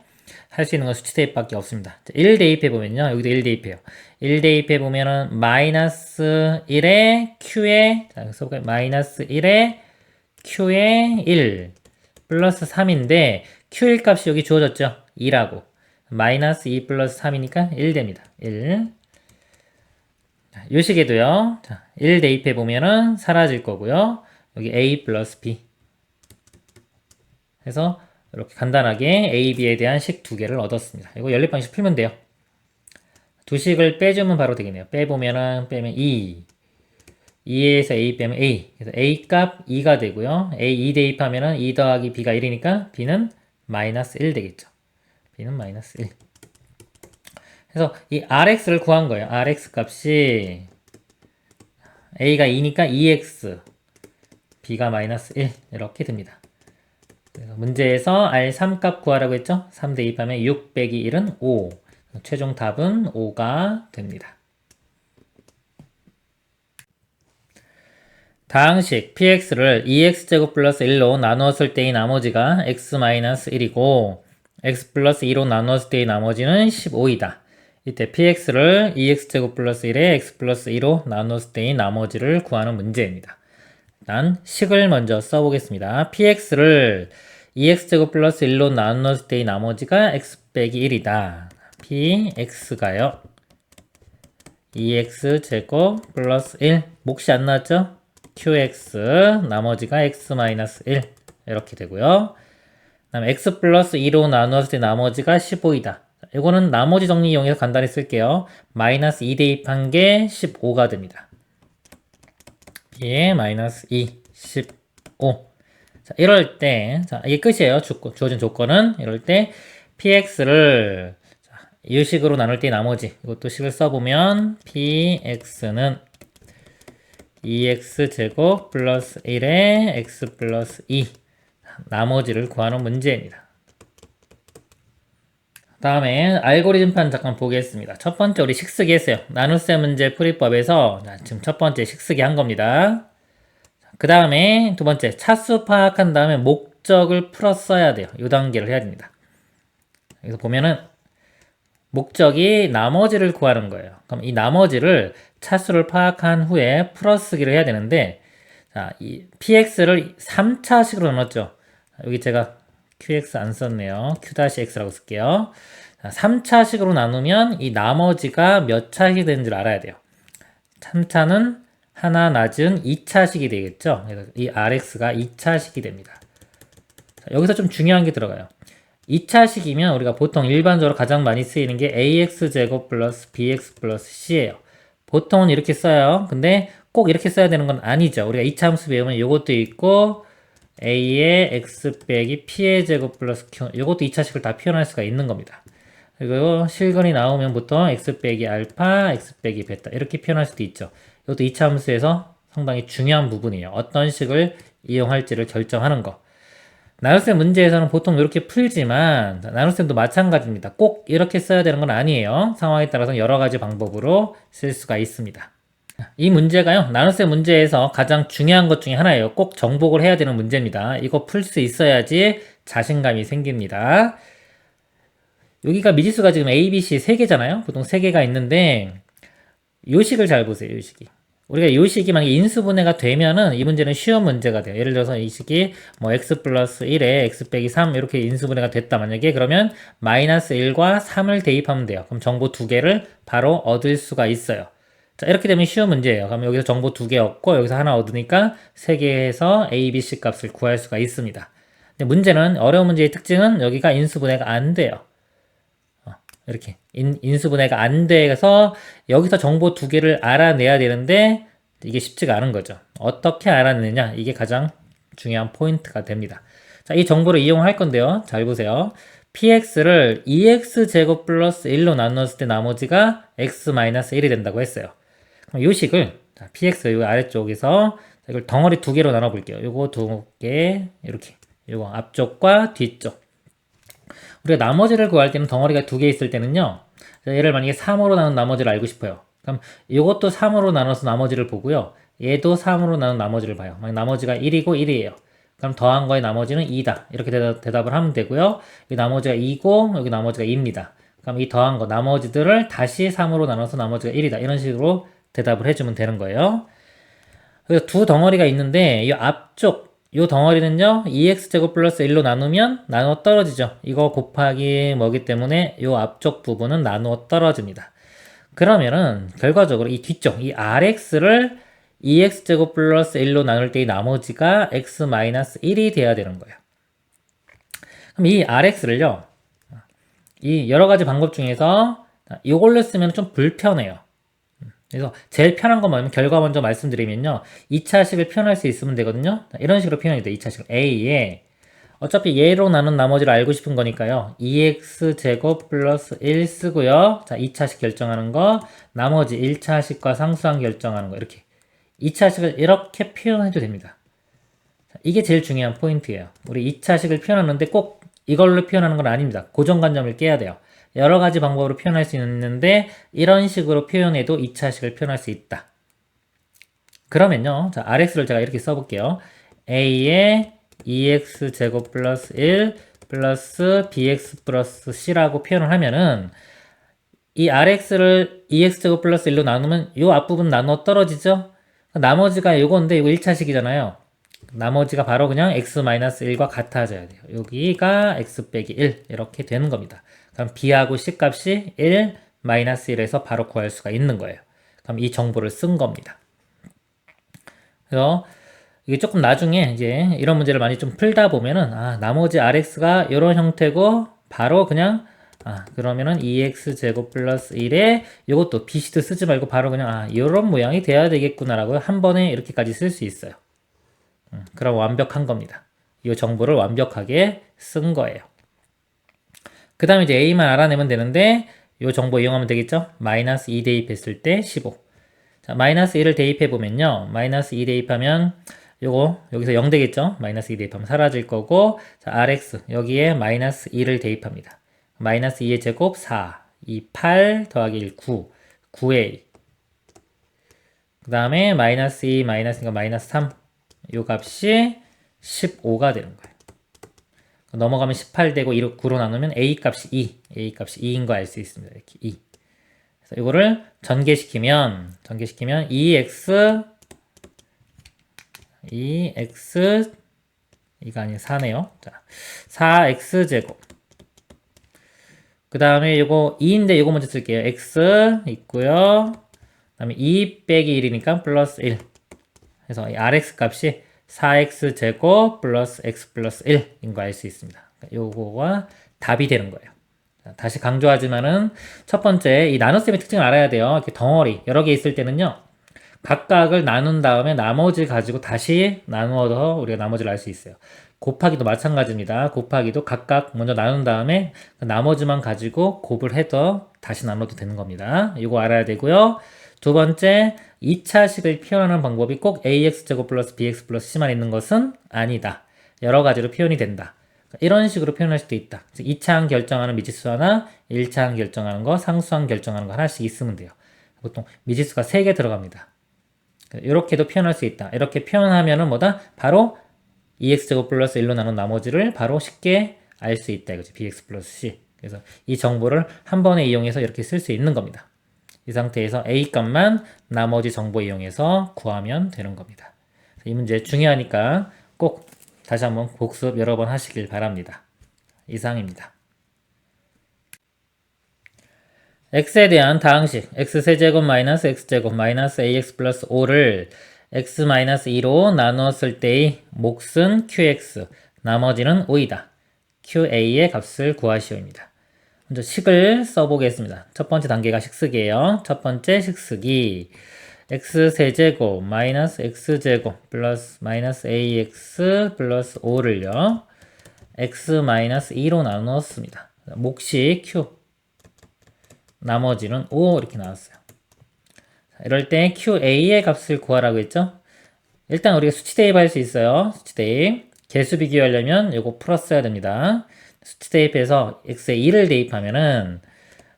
할 수 있는 건 수치 대입밖에 없습니다. 1 대입해보면요. 여기도 1 대입해요. 1 대입해보면은 마이너스 1에 q에 자, 여기서 마이너스 1에 q에 1 플러스 3인데 q1 값이 여기 주어졌죠. 2라고. 마이너스 2 플러스 3이니까 1 됩니다. 1. 자, 요 식에도요. 자, 1 대입해보면은 사라질 거고요. 여기 a 플러스 b. 해서 이렇게 간단하게 A, B에 대한 식 두 개를 얻었습니다. 이거 연립방식 풀면 돼요. 두 식을 빼주면 바로 되겠네요. 빼보면은, 빼면 2. 2에서 A 빼면 A. 그래서 A 값 2가 되고요. A 2 대입하면은 2 더하기 B가 1이니까 B는 마이너스 1 되겠죠. B는 마이너스 1. 그래서 이 RX를 구한 거예요. RX 값이 A가 2니까 2X. B가 마이너스 1. 이렇게 됩니다. 문제에서 R3 값 구하라고 했죠? 3 대입하면 6 빼기 1은 5. 최종 답은 5가 됩니다. 다항식 px를 2x제곱 플러스 1로 나누었을 때의 나머지가 x-1이고 x 플러스 2로 나누었을 때의 나머지는 15이다. 이때 px를 2x제곱 플러스 1에 x 플러스 2로 나누었을 때의 나머지를 구하는 문제입니다. 일단 식을 먼저 써보겠습니다. px를 2x제곱 플러스 1로 나누었을 때의 나머지가 x 빼기 1이다. px가요 2x제곱 플러스 1 몫이 안 나왔죠? qx 나머지가 x-1 이렇게 되고요. 그 다음에 x 플러스 2로 나누었을 때 나머지가 15이다. 이거는 나머지 정리 이용해서 간단히 쓸게요. 마이너스 2 대입한 게 15가 됩니다. b에 마이너스 2, 15. 자, 이럴 때, 자, 이게 끝이에요. 주어진 조건은. 이럴 때 px를 이 식으로 나눌 때 나머지, 이것도 식을 써보면 px는 2x제곱 플러스 1에 x 플러스 2 나머지를 구하는 문제입니다. 다음에 알고리즘판 잠깐 보겠습니다. 첫 번째 우리 식쓰기 했어요. 나눗셈 문제 풀이법에서 지금 첫 번째 식쓰기 한 겁니다. 그 다음에 두 번째 차수 파악한 다음에 목적을 풀었어야 돼요. 이 단계를 해야 됩니다. 여기서 보면은 목적이 나머지를 구하는 거예요. 그럼 이 나머지를 차수를 파악한 후에 풀어쓰기를 해야 되는데, 자, 이 px를 3차식으로 나눴죠. 여기 제가 qx 안 썼네요. q-x라고 쓸게요. 자, 3차식으로 나누면 이 나머지가 몇 차식이 되는지를 알아야 돼요. 3차는 하나 낮은 2차식이 되겠죠. 그래서 이 rx가 2차식이 됩니다. 자, 여기서 좀 중요한 게 들어가요. 2차식이면 우리가 보통 일반적으로 가장 많이 쓰이는 게 ax제곱 플러스 bx 플러스 c예요. 보통은 이렇게 써요. 근데 꼭 이렇게 써야 되는 건 아니죠. 우리가 2차 함수 배우면 이것도 있고 a의 x 빼기 p의 제곱 플러스 q 이것도 2차식을 다 표현할 수가 있는 겁니다. 그리고 실근이 나오면 보통 x 빼기 알파, x 빼기 베타 이렇게 표현할 수도 있죠. 이것도 2차 함수에서 상당히 중요한 부분이에요. 어떤 식을 이용할지를 결정하는 거. 나눗셈 문제에서는 보통 이렇게 풀지만 나눗셈도 마찬가지입니다. 꼭 이렇게 써야 되는 건 아니에요. 상황에 따라서 여러 가지 방법으로 쓸 수가 있습니다. 이 문제가요. 나눗셈 문제에서 가장 중요한 것 중에 하나예요. 꼭 정복을 해야 되는 문제입니다. 이거 풀 수 있어야지 자신감이 생깁니다. 여기가 미지수가 지금 A, B, C 3개잖아요. 보통 3개가 있는데 요 식을 잘 보세요. 요 식이. 우리가 요 식이 만약에 인수분해가 되면은 이 문제는 쉬운 문제가 돼요. 예를 들어서 이 식이 뭐 x 플러스 1에 x 빼기 3 이렇게 인수분해가 됐다 만약에 그러면 마이너스 1과 3을 대입하면 돼요. 그럼 정보 2개를 바로 얻을 수가 있어요. 자, 이렇게 되면 쉬운 문제예요. 그럼 여기서 정보 2개 얻고 여기서 하나 얻으니까 3개에서 a, b, c 값을 구할 수가 있습니다. 근데 문제는 어려운 문제의 특징은 여기가 인수분해가 안 돼요. 이렇게 인수분해가 안 돼서 여기서 정보 2개를 알아내야 되는데 이게 쉽지가 않은 거죠. 어떻게 알아내느냐 이게 가장 중요한 포인트가 됩니다. 자, 이 정보를 이용할 건데요. 잘 보세요. px를 2x제곱 플러스 1로 나누었을 때 나머지가 x-1이 된다고 했어요. 그럼 이 식을 자, px 요 아래쪽에서 이걸 덩어리 2개로 나눠 볼게요. 요거 2개 이렇게 요거 앞쪽과 뒤쪽 우리가 나머지를 구할 때는 덩어리가 2개 있을 때는요. 얘를 만약에 3으로 나눈 나머지를 알고 싶어요. 그럼 이것도 3으로 나눠서 나머지를 보고요. 얘도 3으로 나눈 나머지를 봐요. 만약 나머지가 1이고 1이에요. 그럼 더한 거의 나머지는 2다. 이렇게 대답을 하면 되고요. 여기 나머지가 2고 여기 나머지가 2입니다. 그럼 이 더한 거 나머지들을 다시 3으로 나눠서 나머지가 1이다. 이런 식으로 대답을 해주면 되는 거예요. 그래서 두 덩어리가 있는데 이 앞쪽 이 덩어리는요 2x제곱 플러스 1로 나누면 나누어 떨어지죠. 이거 곱하기 뭐기 때문에 이 앞쪽 부분은 나누어 떨어집니다. 그러면은 결과적으로 이 뒤쪽 이 rx를 2x제곱 플러스 1로 나눌 때의 나머지가 x-1이 돼야 되는 거예요. 그럼 이 rx를요 이 여러 가지 방법 중에서 이걸로 쓰면 좀 불편해요. 그래서 제일 편한 거 뭐냐면 결과 먼저 말씀드리면요 2차식을 표현할 수 있으면 되거든요. 이런 식으로 표현이 돼요. 2차식을 a에 어차피 얘로 나눈 나머지를 알고 싶은 거니까요 2x제곱 플러스 1 쓰고요. 자 2차식 결정하는 거 나머지 1차식과 상수항 결정하는 거 이렇게 2차식을 이렇게 표현해도 됩니다. 이게 제일 중요한 포인트예요. 우리 2차식을 표현하는데 꼭 이걸로 표현하는 건 아닙니다. 고정관념을 깨야 돼요. 여러 가지 방법으로 표현할 수 있는데 이런 식으로 표현해도 2차식을 표현할 수 있다. 그러면요. 자, RX를 제가 이렇게 써볼게요. A에 2X제곱 플러스 1 플러스 BX 플러스 C라고 표현을 하면은 이 RX를 2X제곱 플러스 1로 나누면 이 앞부분 나눠 떨어지죠? 나머지가 요건데 이거 1차식이잖아요. 나머지가 바로 그냥 x-1과 같아져야 돼요. 여기가 x 빼기 1 이렇게 되는 겁니다. 그럼 b하고 c 값이 1, -1에서 바로 구할 수가 있는 거예요. 그럼 이 정보를 쓴 겁니다. 그래서 이게 조금 나중에 이제 이런 문제를 많이 좀 풀다 보면은 나머지 rx가 이런 형태고 바로 그냥 그러면은 2x제곱 플러스 1에 이것도 bc도 쓰지 말고 바로 그냥 이런 모양이 돼야 되겠구나라고 한 번에 이렇게까지 쓸 수 있어요. 그럼 완벽한 겁니다. 이 정보를 완벽하게 쓴 거예요. 그 다음에 이제 a만 알아내면 되는데 이 정보 이용하면 되겠죠? 마이너스 2 대입했을 때 15. 자, 마이너스 1을 대입해 보면요. 마이너스 2 대입하면 요거 여기서 0 되겠죠? 마이너스 2 대입하면 사라질 거고, 자, rx 여기에 마이너스 2를 대입합니다. 마이너스 2의 제곱 4, 2, 8 더하기 1, 9, 9a. 그 다음에 마이너스 2, 마이너스니까 마이너스 3. 요 값이 15가 되는 거예요. 넘어가면 18 되고 9로 나누면 a 값이 2. a 값이 2인 거 알 수 있습니다. 이렇게 2. 그래서 이거를 전개시키면 2x 이거 아니에요. 4네요. 자, 4x제곱. 그 다음에 요거 2인데 요거 먼저 쓸게요. x 있고요. 그 다음에 2 빼기 1이니까 플러스 1. 그래서 이 rx 값이 4x제곱 플러스 x 플러스 1인 거 알 수 있습니다. 요거가 답이 되는 거예요. 자, 다시 강조하지만은 첫 번째 이 나눗셈의 특징을 알아야 돼요. 이렇게 덩어리 여러 개 있을 때는요. 각각을 나눈 다음에 나머지 가지고 다시 나누어서 우리가 나머지를 알 수 있어요. 곱하기도 마찬가지입니다. 곱하기도 각각 먼저 나눈 다음에 나머지만 가지고 곱을 해서 다시 나눠도 되는 겁니다. 이거 알아야 되고요. 두 번째, 2차식을 표현하는 방법이 꼭 ax제곱 플러스 bx 플러스 c만 있는 것은 아니다. 여러 가지로 표현이 된다. 이런 식으로 표현할 수도 있다. 2차항 결정하는 미지수 하나, 1차항 결정하는 거, 상수항 결정하는 거 하나씩 있으면 돼요. 보통 미지수가 3개 들어갑니다. 이렇게도 표현할 수 있다. 이렇게 표현하면은 뭐다? 바로 2x제곱 플러스 1로 나눈 나머지를 바로 쉽게 알 수 있다. 이거지. bx 플러스 c. 그래서 이 정보를 한 번에 이용해서 이렇게 쓸 수 있는 겁니다. 이 상태에서 a 값만 나머지 정보 이용해서 구하면 되는 겁니다. 이 문제 중요하니까 꼭 다시 한번 복습 여러 번 하시길 바랍니다. 이상입니다. x에 대한 다항식 x세제곱 마이너스 x제곱 마이너스 ax 플러스 5를 x 마이너스 2로 나누었을 때의 몫은 qx, 나머지는 5이다. qa의 값을 구하시오입니다. 먼저 식을 써보겠습니다. 첫 번째 단계가 식쓰기예요. 첫 번째 식쓰기 x세제곱 마이너스 x제곱 플러스 마이너스 ax 플러스 5를요. x 마이너스 2로 나누었습니다. 몫이 q, 나머지는 5 이렇게 나왔어요. 이럴 때 QA의 값을 구하라고 했죠? 일단 우리가 수치 대입할 수 있어요. 수치 대입. 개수 비교하려면 이거 풀었어야 됩니다. 수치 대입해서 x에 2를 대입하면은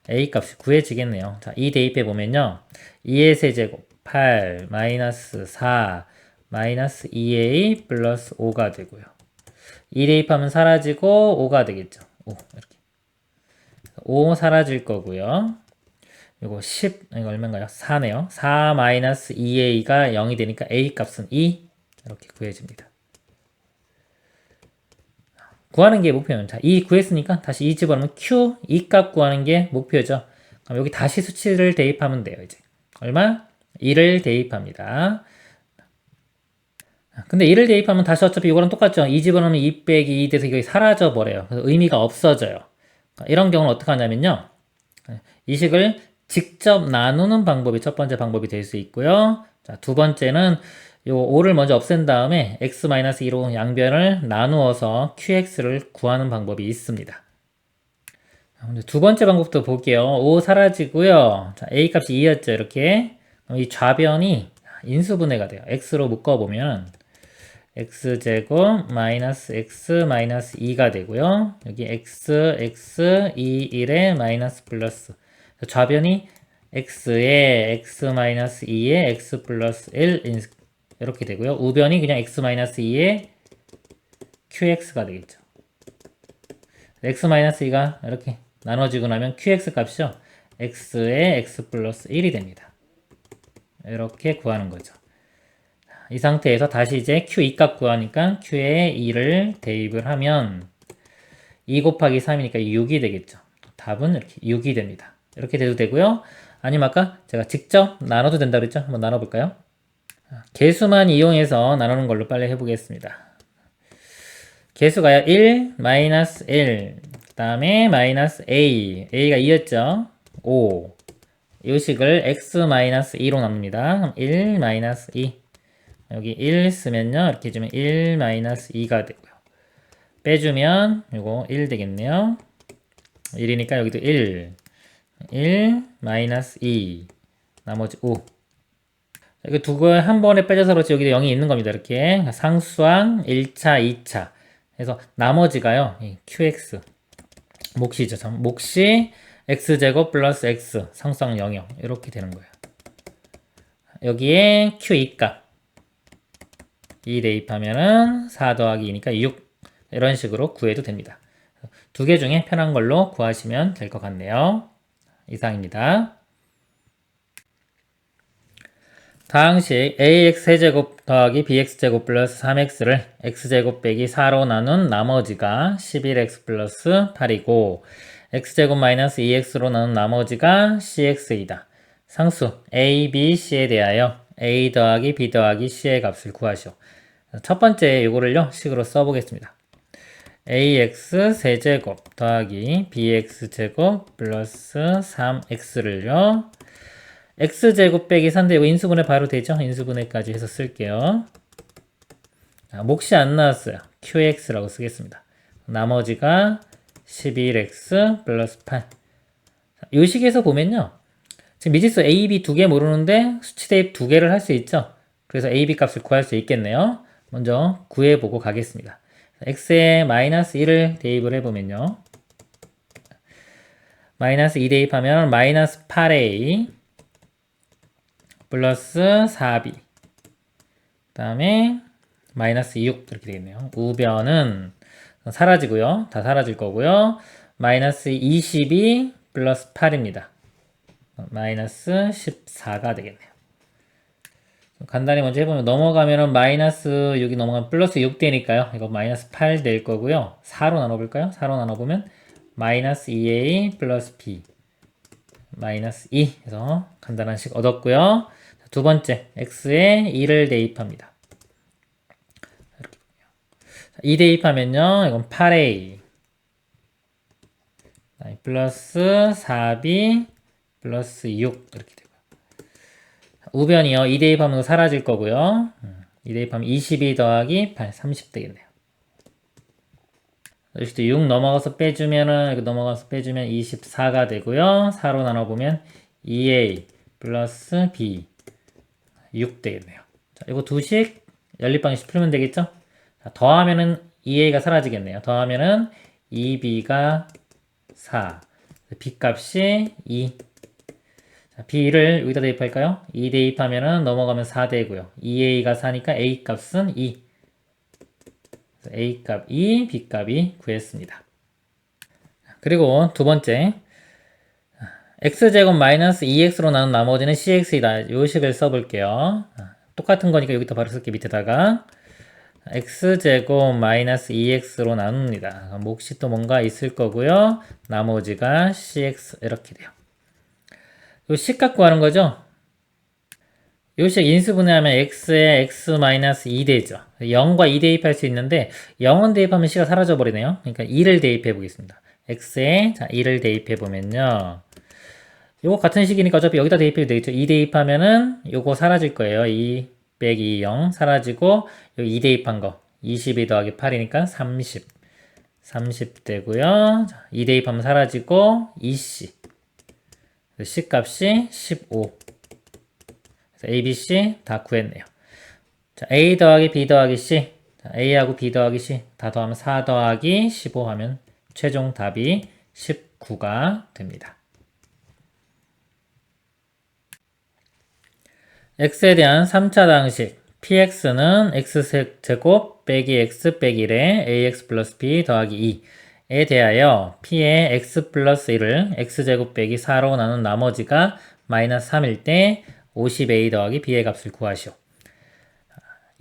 a 값이 구해지겠네요. 자, 2 대입해 보면요. 2의 세제곱 8 마이너스 4 마이너스 2a 플러스 5가 되고요. 2 대입하면 사라지고 5가 되겠죠. 5 이렇게. 5 사라질 거고요. 이거 10, 이거 얼마인가요? 4네요. 4 마이너스 2a가 0이 되니까 a 값은 2 이렇게 구해집니다. 구하는 게 목표는 자, 2 구했으니까 다시 2 집어넣으면 q 2값 구하는 게 목표죠. 그럼 여기 다시 수치를 대입하면 돼요. 이제 얼마? 2를 대입합니다. 근데 2를 대입하면 다시 어차피 이거랑 똑같죠. 2 집어넣으면 2 빼기 2 돼서 이거 사라져 버려요. 그래서 의미가 없어져요. 이런 경우는 어떻게 하냐면요. 이 식을 직접 나누는 방법이 첫 번째 방법이 될 수 있고요. 자, 두 번째는 요 5를 먼저 없앤 다음에 x-2로 양변을 나누어서 qx를 구하는 방법이 있습니다. 두 번째 방법도 볼게요. 5 사라지고요. 자, a 값이 2였죠. 이렇게. 이 좌변이 인수분해가 돼요. x로 묶어보면 x제곱 마이너스 x 마이너스 2가 되고요. 여기 x 2 1에 마이너스 플러스 좌변이 x에 x 마이너스 2에 x 플러스 1 이렇게 되고요. 우변이 그냥 x 마이너스 2에 qx가 되겠죠. x 마이너스 2가 이렇게 나눠지고 나면 qx 값이죠. x에 x 플러스 1이 됩니다. 이렇게 구하는 거죠. 이 상태에서 다시 이제 q2 값 구하니까 q에 2를 대입을 하면 2 곱하기 3이니까 6이 되겠죠. 답은 이렇게 6이 됩니다. 이렇게 돼도 되고요. 아니면 아까 제가 직접 나눠도 된다고 그랬죠? 한번 나눠볼까요? 개수만 이용해서 나누는 걸로 빨리 해보겠습니다. 개수가요 1, 마이너스 1, 그 다음에 마이너스 a, a가 2였죠? 5. 이 식을 x 마이너스 2로 나눕니다. 그럼 1 마이너스 2. 여기 1 쓰면요. 이렇게 해주면 1 마이너스 2가 되고요. 빼주면 이거 1 되겠네요. 1이니까 여기도 1. 1 마이너스 2. 나머지 5. 이거 두 개 한 번에 빼져서 그렇지 여기도 0이 있는 겁니다. 이렇게 상수항 1차, 2차. 그래서 나머지가요. qx. 몫이죠. 몫이 x제곱 플러스 x 상수항 0요. 이렇게 되는 거예요. 여기에 q2 값 2 대입하면은 4 더하기 2니까 6 이런 식으로 구해도 됩니다. 두 개 중에 편한 걸로 구하시면 될 것 같네요. 이상입니다. 다항식 ax 세제곱 더하기 bx제곱 플러스 3x를 x제곱 빼기 4로 나눈 나머지가 11x 플러스 8이고 x제곱 마이너스 2x로 나눈 나머지가 cx이다. 상수 a, b, c에 대하여 a 더하기 b 더하기 c의 값을 구하시오. 첫 번째 이거를요 식으로 써보겠습니다. ax 세제곱 더하기 bx제곱 플러스 3x를요 x제곱 빼기 4인데 이거 인수분해 바로 되죠? 인수분해까지 해서 쓸게요. 몫이 안 나왔어요. qx라고 쓰겠습니다. 나머지가 11x 플러스 8. 이 식에서 보면요. 지금 미지수 a, b 두 개 모르는데 수치 대입 두 개를 할 수 있죠? 그래서 a, b 값을 구할 수 있겠네요. 먼저 구해보고 가겠습니다. x에 마이너스 1을 대입을 해보면요. 마이너스 2 대입하면 마이너스 8a 플러스 4b 그 다음에 마이너스 6 이렇게 되겠네요. 우변은 사라지고요. 다 사라질 거고요. 마이너스 22 플러스 8입니다. 마이너스 14가 되겠네요. 간단히 먼저 해보면 넘어가면은 마이너스 6이 넘어가면 플러스 6 되니까요. 이거 마이너스 8 될 거고요. 4로 나눠볼까요? 4로 나눠보면 마이너스 2a 플러스 b 마이너스 2 해서 간단한 식 얻었고요. 두 번째 x에 2를 대입합니다. 이렇게 2 대입하면요. 이건 8a 플러스 4b 플러스 6 이렇게 되고요. 우변이요. 2 대입하면 사라질 거고요. 2 대입하면 22 더하기 8 30 되겠네요. 여기도 6 넘어가서 빼주면은 이렇게 넘어가서 빼주면 24가 되고요. 4로 나눠보면 2a 플러스 b 6 되겠네요. 자, 이거 두식 연립방식 풀면 되겠죠? 자, 더하면은 2a가 사라지겠네요. 더하면은 2b가 4 b 값이 2 자, b를 여기다 대입할까요? 2 대입하면은 넘어가면 4 되고요. 2a가 4니까 a 값은 2 a 값 2, b 값이 구했습니다. 그리고 두 번째 x제곱 마이너스 2x로 나눈 나머지는 cx이다. 이 식을 써볼게요. 똑같은 거니까 여기다 바로 쓸게 밑에다가 x제곱 마이너스 2x로 나눕니다. 몫이 또 뭔가 있을 거고요. 나머지가 cx 이렇게 돼요. 이 식 갖고 하는 거죠. 이 식 인수분해하면 x에 x 마이너스 2 되죠. 0과 2 대입할 수 있는데 0은 대입하면 c가 사라져 버리네요. 그러니까 2를 대입해 보겠습니다. x에 2를 대입해 보면요. 요거 같은 식이니까 어차피 여기다 대입해도 되겠죠. 2 대입하면은 요거 사라질 거예요. 2 빼기 0 사라지고 여기 2 대입한 거 22 더하기 8이니까 30 되고요. 2 대입하면 사라지고 2c c 값이 15 그래서 a, b, c 다 구했네요. 자, a 더하기 b 더하기 c 자, A하고 B 더하기 C 다 더하면 4 더하기 15 하면 최종 답이 19가 됩니다. x에 대한 3차 방식 px는 x제곱 빼기 x 빼기 1에 ax 플러스 b 더하기 2에 대하여 p의 x 플러스 1을 x제곱 빼기 4로 나눈 나머지가 마이너스 3일 때 50a 더하기 b의 값을 구하시오.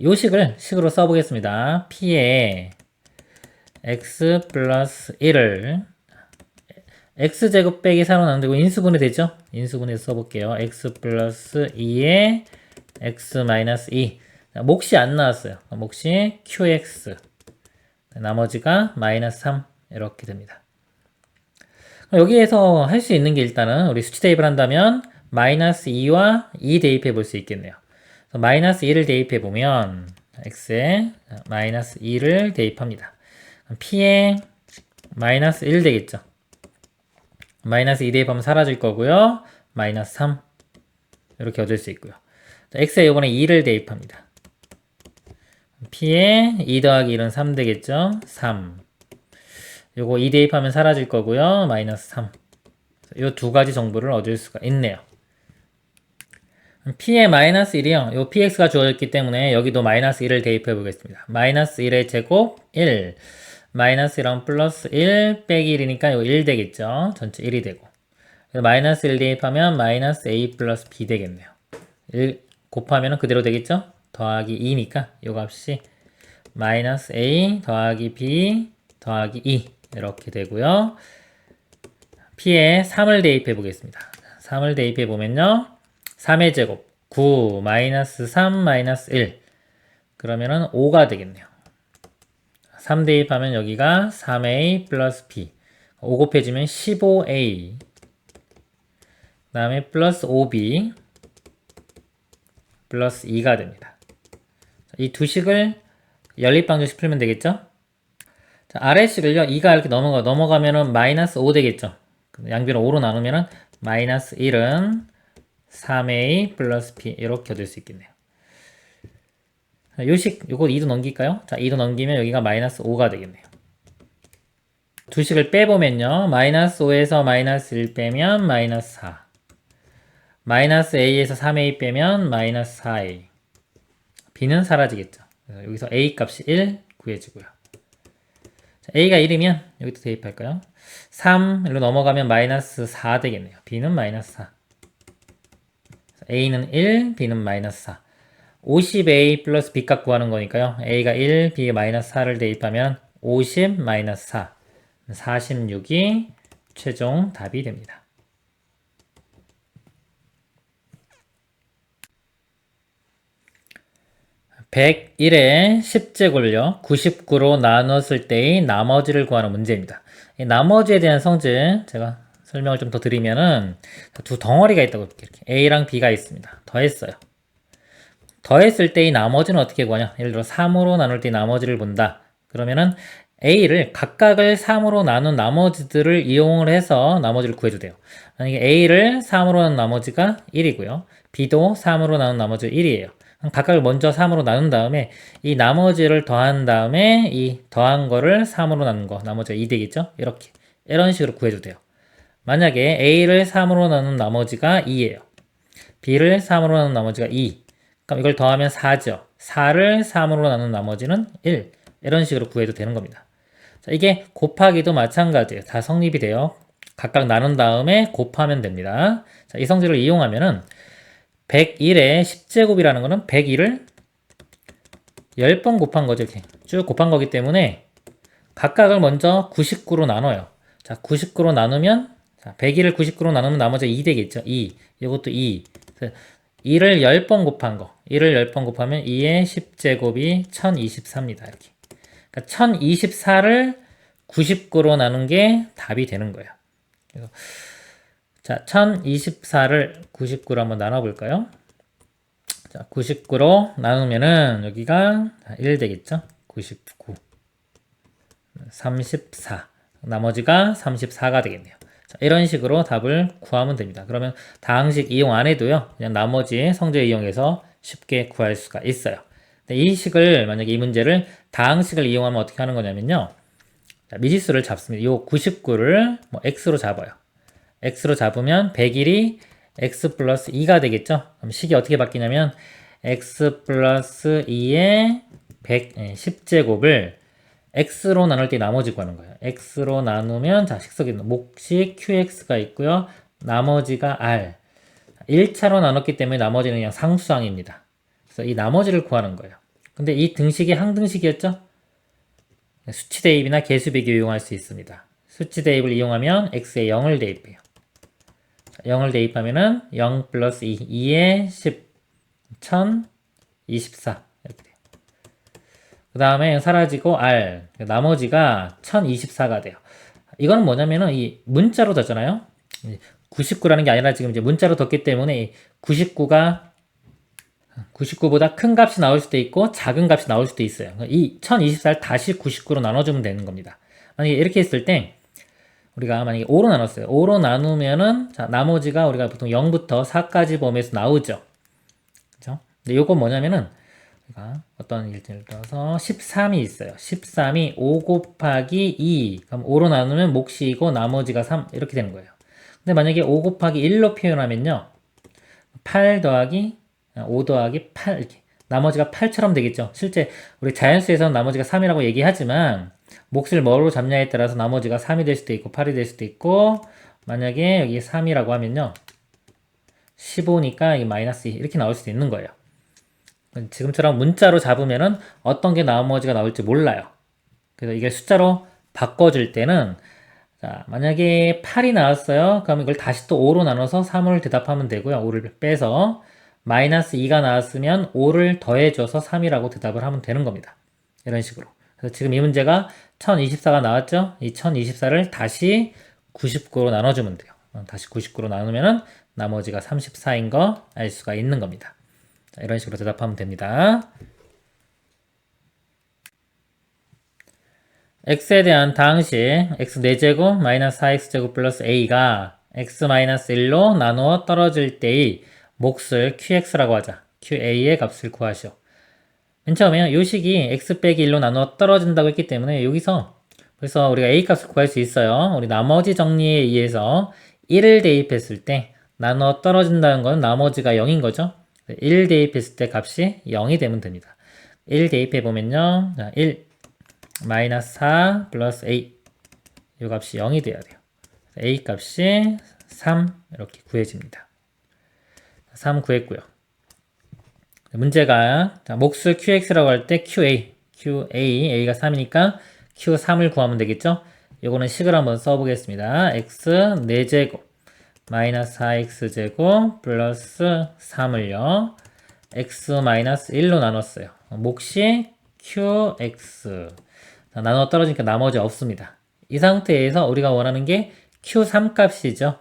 요 식으로 써보겠습니다. p의 x 플러스 1을 x제곱 빼기 4로 나누면 되고 인수분해 되죠? 인수분해서 써볼게요. x 플러스 2에 x 마이너스 2 몫이 안 나왔어요. 몫이 qx 나머지가 마이너스 3 이렇게 됩니다. 여기에서 할 수 있는 게 일단은 우리 수치 대입을 한다면 마이너스 2와 2 대입해 볼 수 있겠네요. 마이너스 2를 대입해 보면 x에 마이너스 2를 대입합니다. p에 마이너스 1 되겠죠. 마이너스 2 대입하면 사라질 거고요. 마이너스 3 이렇게 얻을 수 있고요. x에 이번에 2를 대입합니다. p에 2 더하기 1은 3 되겠죠. 3 요거 2 대입하면 사라질 거고요. 마이너스 3 요 두 가지 정보를 얻을 수가 있네요. p의 마이너스 1이요. 요 px가 주어졌기 때문에 여기도 마이너스 1을 대입해 보겠습니다. 마이너스 1의 제곱 1 마이너스 1하면 플러스 1 빼기 1이니까 이거 1 되겠죠. 전체 1이 되고 마이너스 1 대입하면 마이너스 a 플러스 b 되겠네요. 1 곱하면 그대로 되겠죠. 더하기 2니까 이 값이 마이너스 a 더하기 b 더하기 2 이렇게 되고요. p에 3을 대입해 보겠습니다. 3을 대입해 보면요. 3의 제곱 9 마이너스 3 마이너스 1 그러면은 5가 되겠네요. 3 대입하면 여기가 3a 플러스 b 5 곱해지면 15a 그 다음에 플러스 5b 플러스 2가 됩니다. 이 두 식을 연립방정식 풀면 되겠죠? 자, 아래식을요 2가 이렇게 넘어가면은 마이너스 5 되겠죠? 양변을 5로 나누면은 마이너스 1은 3a 플러스 b 이렇게 얻을 수 있겠네요. 요식 요거 2도 넘길까요? 자 2도 넘기면 여기가 마이너스 5가 되겠네요. 두 식을 빼보면요 마이너스 5에서 마이너스 1 빼면 마이너스 4 마이너스 a에서 3a 빼면 마이너스 4a b는 사라지겠죠. 그래서 여기서 a 값이 1 구해주고요. 자, a가 1이면 여기도 대입할까요? 3 일로 넘어가면 마이너스 4 되겠네요. b는 마이너스 4 a는 1 b는 마이너스 4 50a 플러스 b 값 구하는 거니까요. a가 1 b가 마이너스 4를 대입하면 50 마이너스 4 46이 최종 답이 됩니다. (101의 10제곱을요) 99로 나눴을 때의 나머지를 구하는 문제입니다. 이 나머지에 대한 성질 제가 설명을 좀 더 드리면은 두 덩어리가 있다고 이렇게 a랑 b가 있습니다. 더했어요. 더했을 때의 나머지는 어떻게 구하냐? 예를 들어 3으로 나눌 때 나머지를 본다. 그러면은 a를 각각을 3으로 나눈 나머지들을 이용을 해서 나머지를 구해도 돼요. 만약에 a를 3으로 나눈 나머지가 1이고요. b도 3으로 나눈 나머지가 1이에요. 각각을 먼저 3으로 나눈 다음에 이 나머지를 더한 다음에 이 더한 거를 3으로 나눈 거 나머지가 2 되겠죠? 이렇게 이런 식으로 구해도 돼요. 만약에 a를 3으로 나눈 나머지가 2예요. b를 3으로 나눈 나머지가 2 그럼 이걸 더하면 4죠. 4를 3으로 나눈 나머지는 1 이런 식으로 구해도 되는 겁니다. 자, 이게 곱하기도 마찬가지예요. 다 성립이 돼요. 각각 나눈 다음에 곱하면 됩니다. 자, 이 성질을 이용하면은 101의 10제곱이라는 거는 101을 10번 곱한 거죠. 이렇게 쭉 곱한 거기 때문에 각각을 먼저 99로 나눠요. 자, 99로 나누면 자, 101을 99로 나누면 나머지 2 되겠죠. 2. 이것도 2. 2를 10번 곱한 거. 2를 10번 곱하면 2의 10제곱이 1024입니다. 이렇게. 그러니까 1024를 99로 나눈 게 답이 되는 거예요. 그래서 자, 1024를 99로 한번 나눠볼까요? 자, 99로 나누면은 여기가 1 되겠죠? 99. 34. 나머지가 34가 되겠네요. 자, 이런 식으로 답을 구하면 됩니다. 그러면 다항식 이용 안 해도요, 그냥 나머지 성질 이용해서 쉽게 구할 수가 있어요. 근데 이 식을, 만약에 이 문제를 다항식을 이용하면 어떻게 하는 거냐면요. 자, 미지수를 잡습니다. 요 99를 뭐 x로 잡아요. x로 잡으면 101이 x 플러스 2가 되겠죠? 그럼 식이 어떻게 바뀌냐면 x 플러스 2의 10제곱을 x로 나눌 때 나머지 구하는 거예요. x로 나누면 자, 식석에 몫이 qx가 있고요. 나머지가 r. 1차로 나눴기 때문에 나머지는 그냥 상수항입니다. 그래서 이 나머지를 구하는 거예요. 근데 이 등식이 항등식이었죠? 수치 대입이나 개수 비교 이용할 수 있습니다. 수치 대입을 이용하면 x에 0을 대입해요. 0을 대입하면은 0 플러스 2, 2에 10, 1024 이렇게 돼요. 그 다음에 사라지고 r, 나머지가 1024가 돼요. 이거는 뭐냐면은 이 문자로 뒀잖아요. 99라는 게 아니라 지금 이제 문자로 뒀기 때문에 99보다 큰 값이 나올 수도 있고 작은 값이 나올 수도 있어요. 이 1024를 다시 99로 나눠주면 되는 겁니다. 만약에 이렇게 했을 때 우리가 만약에 5로 나눴어요. 5로 나누면은 자, 나머지가 우리가 보통 0부터 4까지 범위에서 나오죠. 그죠? 근데 요건 뭐냐면은 우리가 어떤 예를 들어서 13이 있어요. 13이 5 곱하기 2. 그럼 5로 나누면 몫이 2고 나머지가 3 이렇게 되는 거예요. 근데 만약에 5 곱하기 1로 표현하면요. 8 더하기 5 더하기 8 이렇게 나머지가 8처럼 되겠죠. 실제 우리 자연수에서는 나머지가 3이라고 얘기하지만 몫을 뭐로 잡냐에 따라서 나머지가 3이 될 수도 있고 8이 될 수도 있고 만약에 여기 3이라고 하면요 15니까 이게 마이너스 2 이렇게 나올 수도 있는 거예요. 지금처럼 문자로 잡으면은 어떤 게 나머지가 나올지 몰라요. 그래서 이게 숫자로 바꿔줄 때는 자, 만약에 8이 나왔어요. 그럼 이걸 다시 또 5로 나눠서 3을 대답하면 되고요. 5를 빼서 마이너스 2가 나왔으면 5를 더해줘서 3이라고 대답을 하면 되는 겁니다. 이런 식으로. 그래서 지금 이 문제가 1024가 나왔죠? 이 1024를 다시 99로 나눠주면 돼요. 다시 99로 나누면은 나머지가 34인 거 알 수가 있는 겁니다. 자, 이런 식으로 대답하면 됩니다. x에 대한 다항식 x 4제곱 마이너스 4x제곱 플러스 a가 x 마이너스 1로 나누어 떨어질 때의 몫을 qx라고 하자. qa의 값을 구하시오. 맨 처음에 요 식이 x 빼기 1로 나누어 떨어진다고 했기 때문에 여기서 그래서 우리가 a 값을 구할 수 있어요. 우리 나머지 정리에 의해서 1을 대입했을 때 나누어 떨어진다는 건 나머지가 0인 거죠. 1 대입했을 때 값이 0이 되면 됩니다. 1 대입해 보면요. 1 마이너스 4 플러스 a 이 값이 0이 돼야 돼요. a 값이 3 이렇게 구해집니다. 3 구했고요. 문제가 자, 몫을 qx라고 할 때 qa a가 3이니까 q3을 구하면 되겠죠. 요거는 식을 한번 써보겠습니다. x 4제곱 마이너스 4x제곱 플러스 3을요 x 마이너스 1로 나눴어요. 몫이 qx 자, 나눠 떨어지니까 나머지 없습니다. 이 상태에서 우리가 원하는 게 q3 값이죠.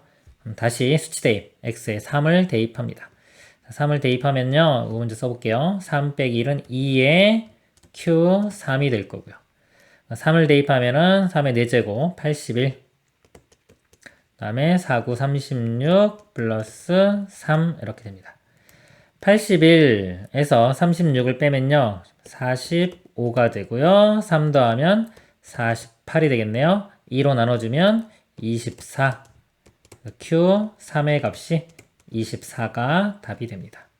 다시 수치 대입 x에 3을 대입합니다. 3을 대입하면요 이거 먼저 써볼게요. 3 빼기 1은 2에 q3이 될 거고요. 3을 대입하면은 3의 4제곱 81 그 다음에 4, 9, 36 플러스 3 이렇게 됩니다. 81에서 36을 빼면요 45가 되고요. 3 더하면 48이 되겠네요. 2로 나눠주면 24 Q3의 값이 24가 답이 됩니다.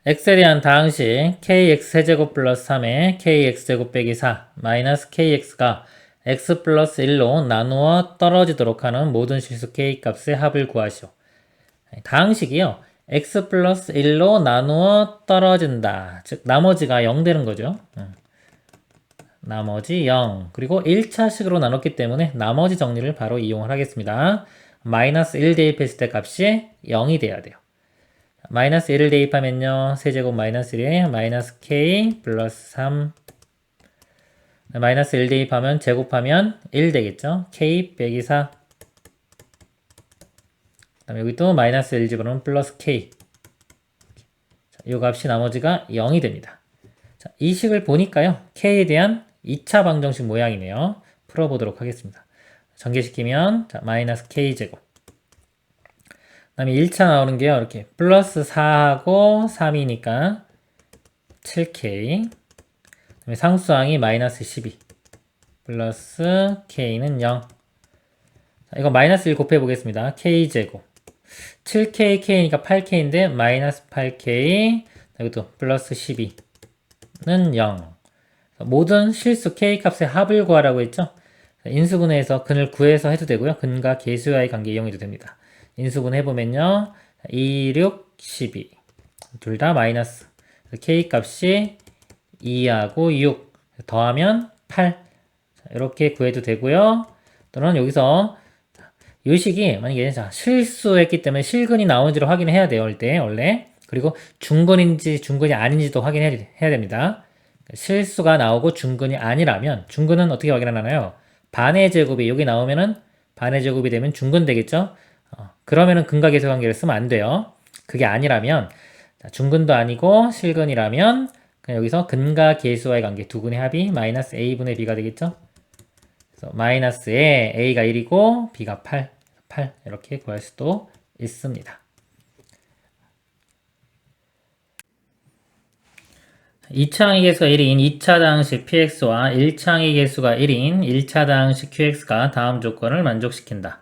x에 대한 다항식 kx 세제곱 플러스 3에 kx제곱 빼기 4 마이너스 kx가 x 플러스 1로 나누어 떨어지도록 하는 모든 실수 k 값의 합을 구하시오. 다항식이요. x 플러스 1로 나누어 떨어진다. 즉 나머지가 0 되는 거죠. 나머지 0 그리고 1차식으로 나눴기 때문에 나머지 정리를 바로 이용을 하겠습니다. 마이너스 1 대입했을 때 값이 0이 돼야 돼요. 마이너스 1을 대입하면요 세제곱 마이너스 1에 마이너스 k 플러스 3 마이너스 1 대입하면 제곱하면 1 되겠죠. k 빼기 4 그 다음에 여기 또 마이너스 1 집어넣으면 플러스 k 자, 이 값이 나머지가 0이 됩니다. 자, 이 식을 보니까요 k에 대한 2차 방정식 모양이네요. 풀어보도록 하겠습니다. 전개시키면 자, 마이너스 k제곱 다음에 1차 나오는 게요. 이렇게 플러스 4하고 3이니까 7k. 그다음에 상수항이 마이너스 12. 플러스 k는 0. 자, 이거 마이너스 1 곱해 보겠습니다. k제곱. 7k, k니까 8k인데 마이너스 8k. 이것도 플러스 12는 0. 모든 실수 k 값의 합을 구하라고 했죠. 인수분해해서 근을 구해서 해도 되고요. 근과 계수와의 관계 이용해도 됩니다. 인수분해 해보면요. 2, 6, 12. 둘 다 마이너스. k 값이 2하고 6. 더하면 8. 이렇게 구해도 되고요. 또는 여기서 이 식이 만약에 실수했기 때문에 실근이 나오는지를 확인해야 돼요. 원래. 그리고 중근인지 중근이 아닌지도 확인해야 됩니다. 실수가 나오고 중근이 아니라면 중근은 어떻게 확인하나요? 반의 제곱이 여기 나오면은 반의 제곱이 되면 중근 되겠죠? 그러면은 근과 계수 관계를 쓰면 안 돼요. 그게 아니라면 중근도 아니고 실근이라면 그냥 여기서 근과 계수와의 관계 두 근의 합이 마이너스 a분의 b가 되겠죠? 그래서 마이너스에 a가 1이고 b가 8 이렇게 구할 수도 있습니다. 2차항의 개수가 1인 2차당식 px와 1차항의 개수가 1인 1차당식 qx가 다음 조건을 만족시킨다.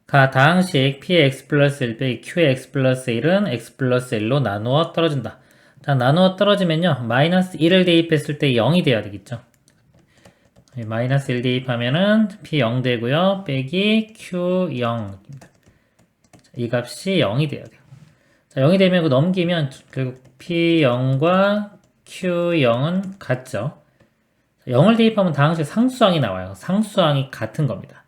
가 다항식 px 플러스 1 빼기 qx 플러스 1은 x 플러스 1로 나누어 떨어진다. 자, 나누어 떨어지면요. 마이너스 1을 대입했을 때 0이 돼야 되겠죠. 마이너스 1 대입하면은 p 0 되고요. 빼기 q 0. 이 값이 0이 돼야 돼요. 자, 0이 되면 이거 넘기면 결국 p 0과 Q0은 같죠. 0을 대입하면 다항식 상수항이 나와요. 상수항이 같은 겁니다.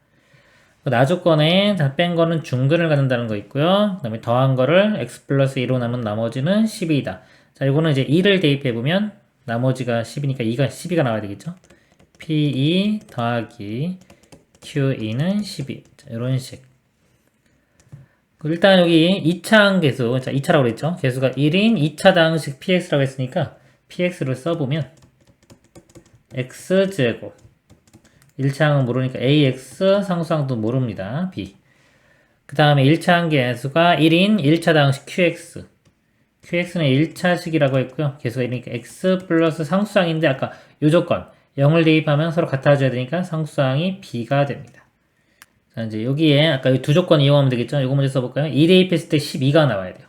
나조건에 뺀 거는 중근을 갖는다는 거 있고요. 그 다음에 더한 거를 x 플러스 2로 남은 나머지는 12이다. 자, 이거는 이제 2를 대입해보면 나머지가 10이니까 2가 12가 나와야 되겠죠. P2 더하기 Q2는 12. 자, 이런 식. 일단 여기 2차항 개수, 자, 2차라고 그랬죠. 개수가 1인 2차 다항식 px라고 했으니까 px를 써보면 x제곱 1차항은 모르니까 ax 상수항도 모릅니다. b 그 다음에 1차항 개수가 1인 1차 다항식 qx qx는 1차식이라고 했고요. 개수가 1이니까 x 플러스 상수항인데 아까 요 조건 0을 대입하면 서로 같아져야 되니까 상수항이 b가 됩니다. 자, 이제 여기에 아까 이 두 조건 이용하면 되겠죠? 이거 먼저 써볼까요? 2 대입했을 때 12가 나와야 돼요.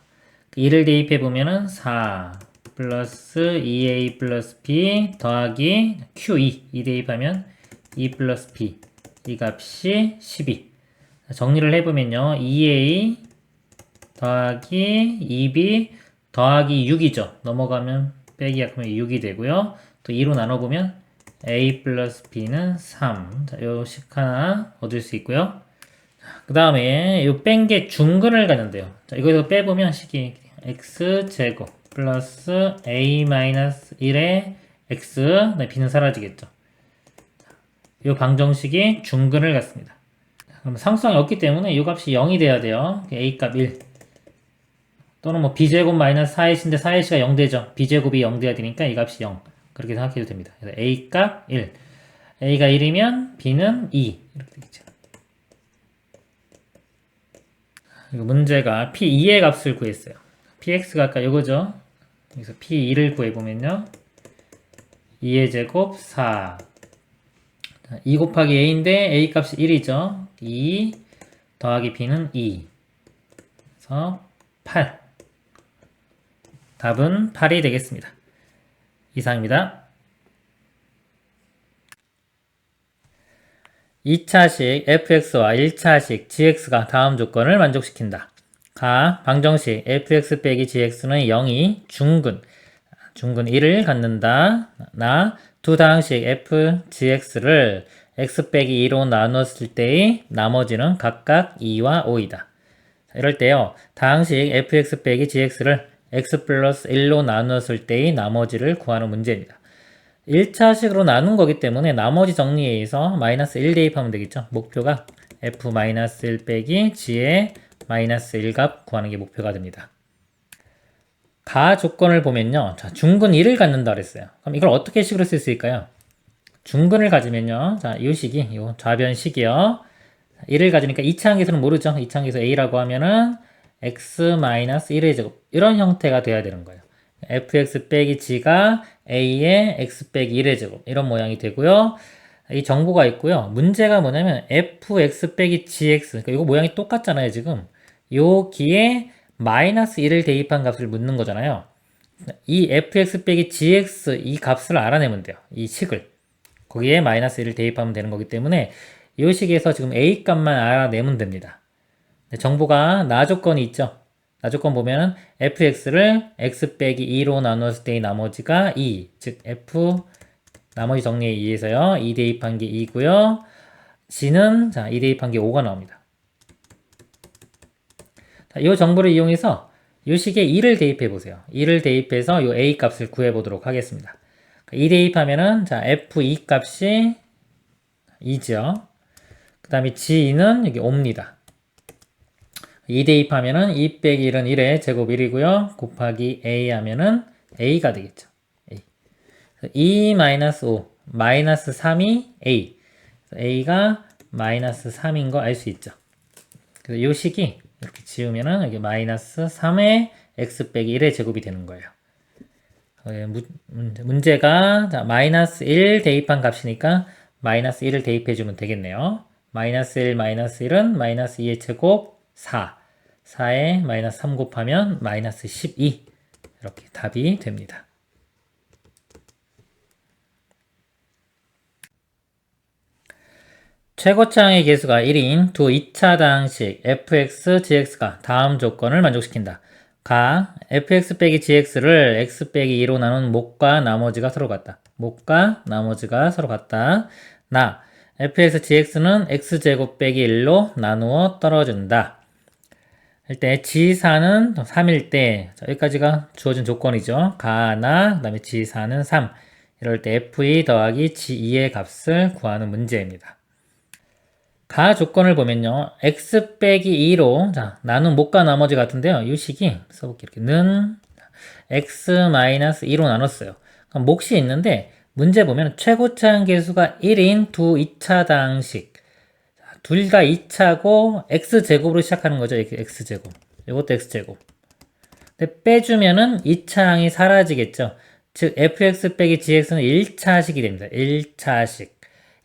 2를 대입해보면은 4 플러스 2a 플러스 b 더하기 q2 2 대입하면 2 플러스 b 이 값이 12. 자, 정리를 해보면요. 2a 더하기 2b 더하기 6이죠. 넘어가면 빼기 약하면 6이 되고요. 또 2로 나눠보면 a 플러스 b는 3. 자, 요 식 하나 얻을 수 있고요. 그 다음에 요 뺀 게 중근을 갖는데요. 자, 이거에서 빼보면 식이 x제곱 플러스 a 마이너스 1의 x, b는 사라지겠죠. 요 방정식이 중근을 갖습니다. 그럼 상수항이 없기 때문에 요 값이 0이 돼야 돼요. a 값 1. 또는 뭐 b제곱 마이너스 4x인데 4x가 0 되죠. b제곱이 0 돼야 되니까 이 값이 0. 그렇게 생각해도 됩니다. 그래서 a 값 1. a가 1이면 b는 2. 이렇게 되겠죠. 그리고 문제가 p2의 값을 구했어요. px가 아까 이거죠. 여기서 p2를 구해보면요. 2의 제곱 4. 2 곱하기 a인데 a 값이 1이죠. 2 더하기 b는 2. 그래서 8. 답은 8이 되겠습니다. 이상입니다. 2차식 fx와 1차식 gx가 다음 조건을 만족시킨다. 가 방정식 fx 빼기 gx는 0이 중근 1을 갖는다. 나 두 다항식 f, gx를 x 빼기 2로 나눴을 때의 나머지는 각각 2와 5이다. 이럴 때요. 다항식 fx 빼기 gx를 x 플러스 1로 나눴을 때의 나머지를 구하는 문제입니다. 1차식으로 나눈 거기 때문에 나머지 정리에 의해서 마이너스 1 대입하면 되겠죠. 목표가 f-1 빼기 g의 마이너스 1값 구하는 게 목표가 됩니다. 가 조건을 보면요. 자, 중근 1을 갖는다 그랬어요. 그럼 이걸 어떻게 식으로 쓸 수 있을까요? 중근을 가지면요. 자, 이 식이, 요 좌변식이요. 1을 가지니까 2차항계수는 모르죠. 2차항계수 a라고 하면은 x-1의 제곱 이런 형태가 돼야 되는 거예요. fx 빼기 g가 a의 x 빼기 1의 제곱 이런 모양이 되고요. 이 정보가 있고요. 문제가 뭐냐면 fx 빼기 gx 그러니까 이거 모양이 똑같잖아요. 지금 여기에 마이너스 1을 대입한 값을 묻는 거잖아요. 이 fx 빼기 gx 이 값을 알아내면 돼요. 이 식을 거기에 마이너스 1을 대입하면 되는 거기 때문에 이 식에서 지금 a 값만 알아내면 됩니다. 정보가 나 조건이 있죠. 나 조건 보면 fx를 x 빼기 2로 나누었을 때의 나머지가 2, 즉 f 나머지 정리에 의해서요. 2 대입한 게 2고요. g는 자, 2 대입한 게 5가 나옵니다. 자, 이 정보를 이용해서 이 식에 2를 대입해 보세요. 2를 대입해서 이 a 값을 구해 보도록 하겠습니다. 2 대입하면은 자, f2 값이 2죠. 그 다음에 g는 여기 5입니다. 2 대입하면은 2 빼기 1은 1의 제곱 1이고요. 곱하기 a 하면은 a가 되겠죠. a. 2 마이너스 5, 마이너스 3이 a. a가 마이너스 3인 거 알 수 있죠. 그래서 이 식이 이렇게 지우면은 여기 마이너스 3의 x 빼기 1의 제곱이 되는 거예요. 문제가 자, 마이너스 1 대입한 값이니까 마이너스 1을 대입해주면 되겠네요. 마이너스 1, 마이너스 1은 마이너스 2의 제곱 4. 4에 마이너스 3 곱하면 마이너스 12 이렇게 답이 됩니다. 최고차항의 개수가 1인 두 2차당식 fx, gx가 다음 조건을 만족시킨다. 가 fx 빼기 gx를 x 빼기 2로 나눈 목과 나머지가 서로 같다. 목과 나머지가 서로 같다. 나 fx, gx는 x제곱 빼기 1로 나누어 떨어진다. 일단 g4는 3일 때 여기까지가 주어진 조건이죠. 가나 그 다음에 g4는 3 이럴 때 f2 더하기 g2의 값을 구하는 문제입니다. 가 조건을 보면요. x 빼기 2로 자, 나눈 목과 나머지 같은데요. 이 식이 써볼게요. 이렇게 는 x-2로 나눴어요. 그럼 몫이 있는데 문제 보면 최고차항 계수가 1인 두 2차당식 둘 다 2차고 x제곱으로 시작하는 거죠. x제곱. 이것도 x제곱. 근데 빼주면은 2차항이 사라지겠죠. 즉 fx 빼기 gx는 1차식이 됩니다. 1차식.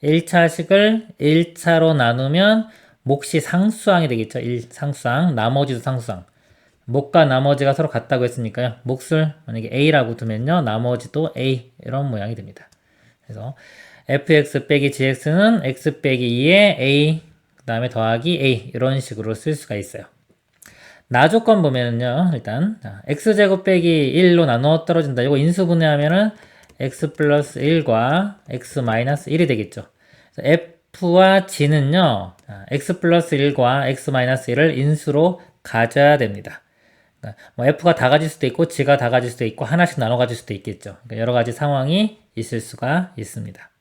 1차식을 1차로 나누면 몫이 상수항이 되겠죠. 1상수항. 나머지도 상수항. 목과 나머지가 서로 같다고 했으니까요. 몫을 만약에 a라고 두면요. 나머지도 a 이런 모양이 됩니다. 그래서 fx 빼기 gx는 x 빼기 2에 a 그 다음에 더하기 a 이런 식으로 쓸 수가 있어요. 나 조건 보면은요. 일단 x제곱 빼기 1로 나누어 떨어진다. 이거 인수분해하면은 x 플러스 1과 x 마이너스 1이 되겠죠. f와 g는요. x 플러스 1과 x 마이너스 1을 인수로 가져야 됩니다. 뭐 f가 다 가질 수도 있고 g가 다 가질 수도 있고 하나씩 나눠 가질 수도 있겠죠. 그러니까 여러 가지 상황이 있을 수가 있습니다.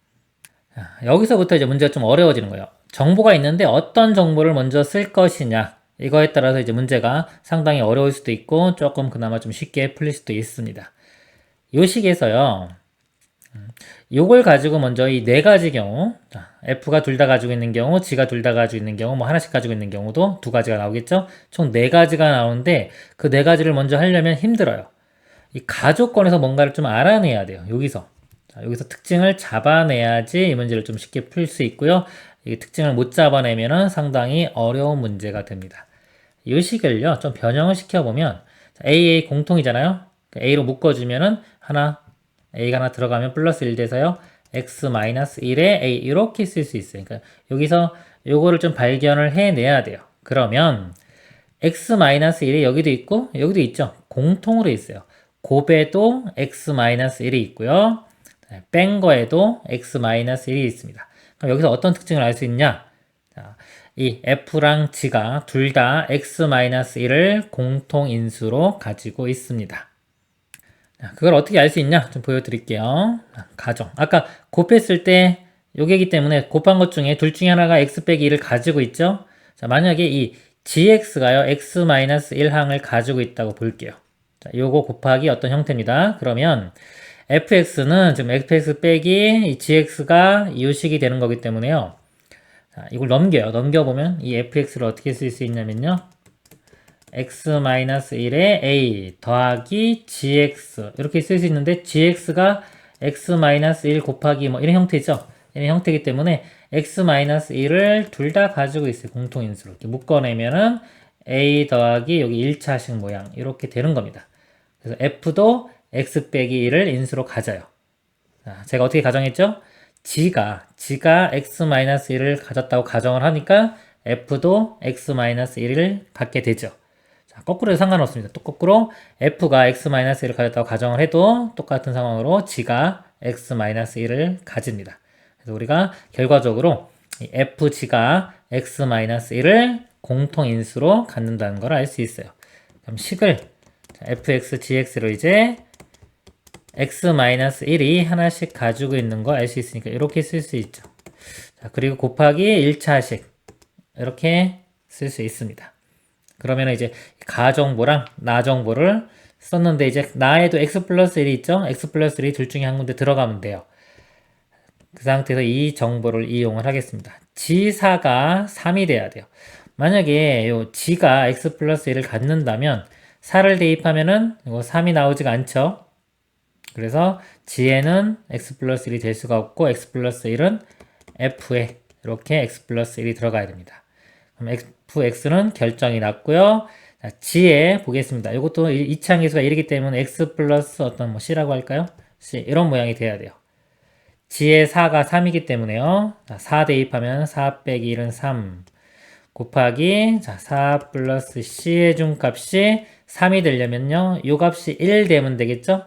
여기서부터 이제 문제가 좀 어려워지는 거예요. 정보가 있는데 어떤 정보를 먼저 쓸 것이냐 이거에 따라서 이제 문제가 상당히 어려울 수도 있고 조금 그나마 좀 쉽게 풀릴 수도 있습니다. 요 식에서요. 요걸 가지고 먼저 이 네 가지 경우 F가 둘 다 가지고 있는 경우 G가 둘 다 가지고 있는 경우 뭐 하나씩 가지고 있는 경우도 두 가지가 나오겠죠. 총 네 가지가 나오는데 그 네 가지를 먼저 하려면 힘들어요. 이 가조건에서 뭔가를 좀 알아내야 돼요. 여기서 특징을 잡아내야지 이 문제를 좀 쉽게 풀 수 있고요. 이 특징을 못 잡아내면은 상당히 어려운 문제가 됩니다. 이 식을요 좀 변형을 시켜보면 AA 공통이잖아요. A로 묶어주면은 A가 하나 들어가면 플러스 1 돼서요. x-1에 a 이렇게 쓸 수 있어요. 그러니까 여기서 요거를 좀 발견을 해내야 돼요. 그러면 x-1이 여기도 있고 여기도 있죠. 공통으로 있어요. 곱에도 x-1이 있고요. 뺀 거에도 x-1이 있습니다. 그럼 여기서 어떤 특징을 알 수 있냐? 자, 이 f랑 g가 둘 다 x-1을 공통인수로 가지고 있습니다. 그걸 어떻게 알 수 있냐? 좀 보여드릴게요. 가정. 아까 곱했을 때 요게기 때문에 곱한 것 중에 둘 중에 하나가 x 빼기 1을 가지고 있죠? 자, 만약에 이 gx가요, x-1항을 가지고 있다고 볼게요. 자, 요거 곱하기 어떤 형태입니다. 그러면 fx는 지금 fx 빼기 이 gx가 이 식이 되는 거기 때문에요. 자, 이걸 넘겨요. 넘겨보면 이 fx를 어떻게 쓸 수 있냐면요. x-1에 a 더하기 gx 이렇게 쓸 수 있는데 gx가 x-1 곱하기 뭐 이런 형태죠. 이런 형태이기 때문에 x-1을 둘 다 가지고 있어요. 공통인수로. 이렇게 묶어내면은 a 더하기 여기 1차식 모양 이렇게 되는 겁니다. 그래서 f도 x 빼기 1을 인수로 가져요. 자, 제가 어떻게 가정했죠? g가 x-1을 가졌다고 가정을 하니까 f도 x-1을 갖게 되죠. 자, 거꾸로 해도 상관없습니다. 또 거꾸로 f가 x-1을 가졌다고 가정을 해도 똑같은 상황으로 g가 x-1을 가집니다. 그래서 우리가 결과적으로 이 fg가 x-1을 공통인수로 갖는다는 걸 알 수 있어요. 그럼 식을 fx, gx로 이제 x-1이 하나씩 가지고 있는 거 알 수 있으니까 이렇게 쓸 수 있죠. 자, 그리고 곱하기 1차식 이렇게 쓸 수 있습니다. 그러면 이제 가정보랑 나정보를 썼는데 이제 나에도 x 플러스 1이 있죠? x 플러스 1이 둘 중에 한 군데 들어가면 돼요. 그 상태에서 이 정보를 이용을 하겠습니다. g4가 3이 돼야 돼요. 만약에 요 g가 x 플러스 1을 갖는다면 4를 대입하면은 이거 3이 나오지가 않죠? 그래서 g에는 x 플러스 1이 될 수가 없고 x 플러스 1은 f에 이렇게 x 플러스 1이 들어가야 됩니다. 그럼 fx는 결정이 났고요. 자, g에 보겠습니다. 이것도 이차항계수가 1이기 때문에 x 플러스 어떤 뭐 c라고 할까요? c 이런 모양이 돼야 돼요. g의 4가 3이기 때문에요. 자, 4 대입하면 4 빼기 1은 3 곱하기 자, 4 플러스 c의 중값이 3이 되려면요. 요 값이 1 되면 되겠죠?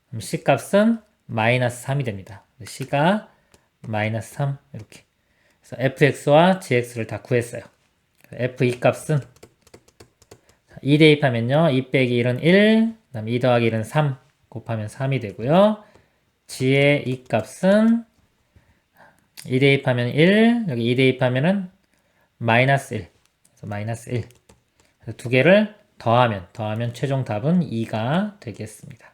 그럼 c 값은 마이너스 3이 됩니다. c가 마이너스 3 이렇게. 그래서 fx와 gx를 다 구했어요. f2 값은 2 대입하면요. 2 빼기 1은 1, 그 다음 2 더하기 1은 3 곱하면 3이 되고요. g의 이 값은 2 대입하면 1, 여기 2 대입하면은 마이너스 1. 그래서 마이너스 1. 그래서 두 개를 더하면 최종 답은 2가 되겠습니다.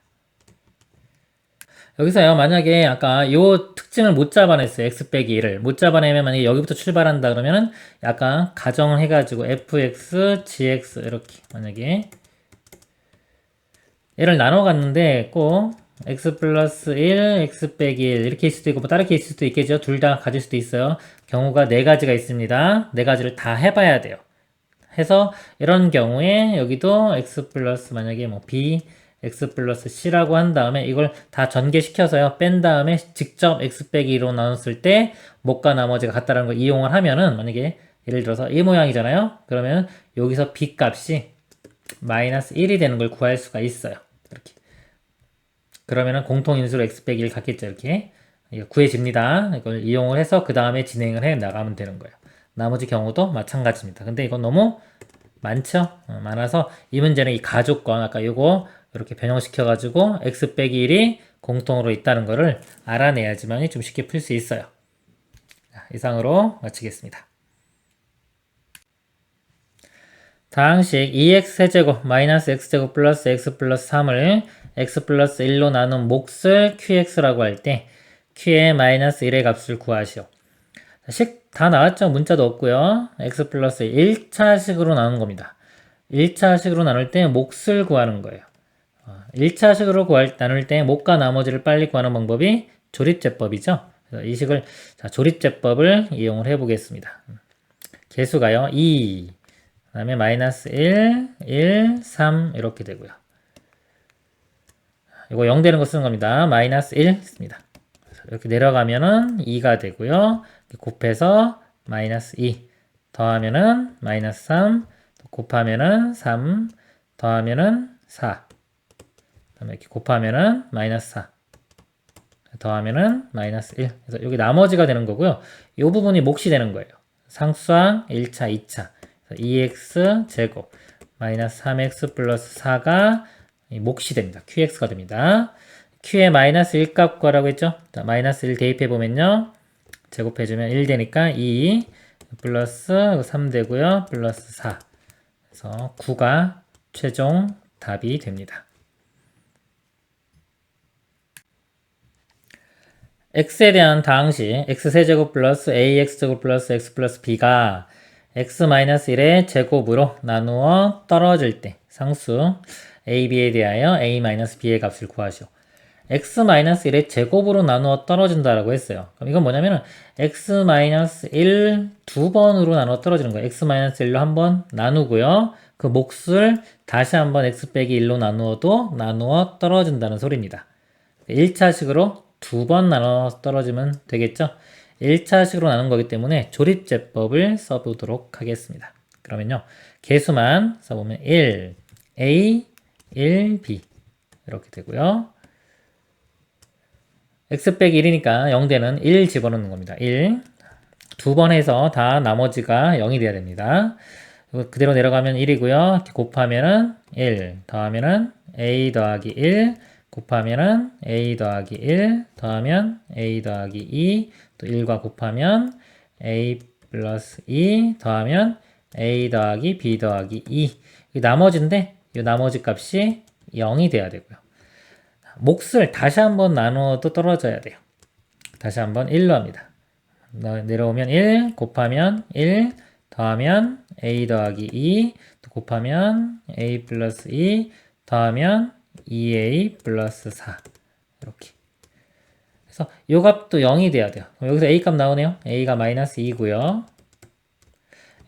여기서요, 만약에 아까 요 특징을 못 잡아냈어요. x 빼기 1을. 못 잡아내면 만약에 여기부터 출발한다 그러면은 약간 가정을 해가지고 fx, gx 이렇게 만약에 얘를 나눠 갔는데 꼭 x 플러스 1, x 빼기 1 이렇게 있을 수도 있고 뭐 다르게 있을 수도 있겠죠. 둘 다 가질 수도 있어요. 경우가 네 가지가 있습니다. 네 가지를 다 해봐야 돼요. 해서 이런 경우에 여기도 x 플러스 만약에 뭐 b, x 플러스 c라고 한 다음에 이걸 다 전개시켜서요. 뺀 다음에 직접 x 빼기 2로 나눴을 때 못과 나머지가 같다라는 걸 이용을 하면은 만약에 예를 들어서 이 모양이잖아요. 그러면 여기서 b 값이 마이너스 1이 되는 걸 구할 수가 있어요. 이렇게. 그러면은 공통인수로 x 빼기 1 같겠죠. 이렇게. 이거 구해집니다. 이걸 이용을 해서 그 다음에 진행을 해 나가면 되는 거예요. 나머지 경우도 마찬가지입니다. 근데 이건 너무 많죠? 많아서 이 문제는 이 가족권 아까 이거 이렇게 변형시켜 가지고 x 빼기 1이 공통으로 있다는 것을 알아내야지만 좀 쉽게 풀 수 있어요. 자, 이상으로 마치겠습니다. 다항식 2x 세제곱 마이너스 x제곱 플러스 x 플러스 3을 x 플러스 1로 나눈 몫을 qx라고 할 때 q의 마이너스 1의 값을 구하시오. 식 다 나왔죠? 문자도 없고요. x 플러스 1차식으로 나눈 겁니다. 1차식으로 나눌 때 몫을 구하는 거예요. 1차식으로 나눌 때 몫과 나머지를 빨리 구하는 방법이 조립제법이죠. 그래서 이 식을 자, 조립제법을 이용을 해보겠습니다. 개수가요. 2, 그 다음에 마이너스 1, 1, 3 이렇게 되고요. 이거 0 되는 거 쓰는 겁니다. 마이너스 1 씁니다. 이렇게 내려가면은 2가 되고요. 곱해서 마이너스 2 더하면은 마이너스 3 곱하면은 3 더하면은 4 그다음에 이렇게 곱하면은 마이너스 4 더하면은 마이너스 1 그래서 여기 나머지가 되는 거고요. 이 부분이 몫이 되는 거예요. 상수항 1차, 2차 2x 제곱 마이너스 3x 플러스 4가 몫이 됩니다. qx가 됩니다. q의 마이너스 1 값 구하라고 했죠? 자, 마이너스 1 대입해보면요. 제곱해주면 1 되니까 2 플러스 3 되고요. 플러스 4 그래서 9가 최종 답이 됩니다. x에 대한 다항식 x세제곱 플러스 ax제곱 플러스 x 플러스 b가 x-1의 제곱으로 나누어 떨어질 때 상수 ab에 대하여 a-b의 값을 구하시오. x-1의 제곱으로 나누어 떨어진다라고 했어요. 그럼 이건 뭐냐면은 x-1 두 번으로 나누어 떨어지는 거예요. x-1로 한번 나누고요. 그 몫을 다시 한번 x 빼기 1로 나누어도 나누어 떨어진다는 소리입니다. 1차식으로 두 번 나눠 떨어지면 되겠죠? 1차식으로 나눈 거기 때문에 조립제법을 써보도록 하겠습니다. 그러면요. 개수만 써보면 1, A, 1, B 이렇게 되고요. x 빼기 1이니까 0대는 1 집어넣는 겁니다. 1. 두 번 해서 다 나머지가 0이 돼야 됩니다. 그대로 내려가면 1이고요. 이렇게 곱하면은 1, 더하면은 A 더하기 1, 곱하면은 A 더하기 1, 더하면 A 더하기 2, 또 1과 곱하면 A 플러스 2, 더하면 A 더하기 B 더하기 2. 이 나머지인데, 이 나머지 값이 0이 돼야 되고요. 몫을 다시 한번 나누어도 떨어져야 돼요. 다시 한번 1로 합니다. 내려오면 1, 곱하면 1, 더하면 A 더하기 2, 또 곱하면 A 플러스 2, 더하면 2A 플러스 4. 이렇게. 그래서 이 값도 0이 돼야 돼요. 그럼 여기서 A 값 나오네요. A가 마이너스 2고요.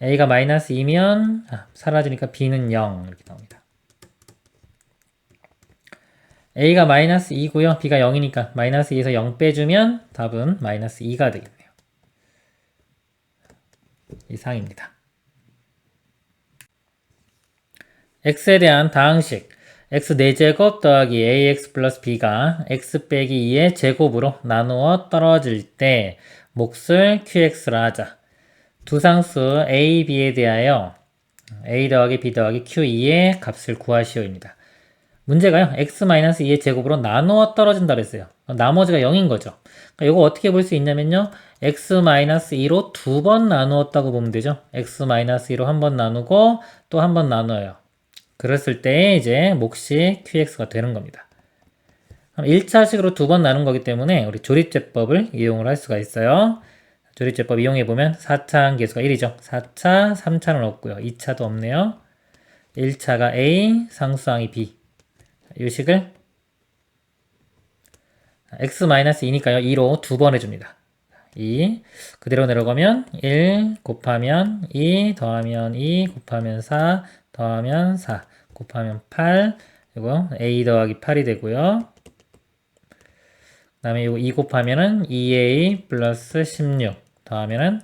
A가 마이너스 2면 사라지니까 B는 0 이렇게 나옵니다. A가 마이너스 2고요. B가 0이니까 마이너스 2에서 0 빼주면 답은 마이너스 2가 되겠네요. 이상입니다. x에 대한 다항식 x 4제곱 더하기 ax 플러스 b가 x 빼기 2의 제곱으로 나누어 떨어질 때 몫을 qx라 하자. 두 상수 a, b에 대하여 a 더하기 b 더하기 q2의 값을 구하시오입니다. 문제가요. x-2의 제곱으로 나누어 떨어진다 그랬어요. 나머지가 0인 거죠. 그러니까 이거 어떻게 볼 수 있냐면요. x-2로 두 번 나누었다고 보면 되죠. x-2로 한 번 나누고 또 한 번 나눠요. 그랬을 때 이제 몫이 qx가 되는 겁니다. 그럼 1차식으로 두 번 나눈 거기 때문에 우리 조립제법을 이용을 할 수가 있어요. 조립제법 이용해보면 4차 계수가 1이죠. 4차, 3차는 없고요. 2차도 없네요. 1차가 a, 상수항이 b. 이 식을 x-2니까요. 2로 두 번 해줍니다. 2. 그대로 내려가면 1 곱하면 2 더하면 2 곱하면 4 더하면 4 곱하면 8 그리고 a 더하기 8이 되고요. 그 다음에 이거 2 곱하면은 2a 플러스 16 더하면은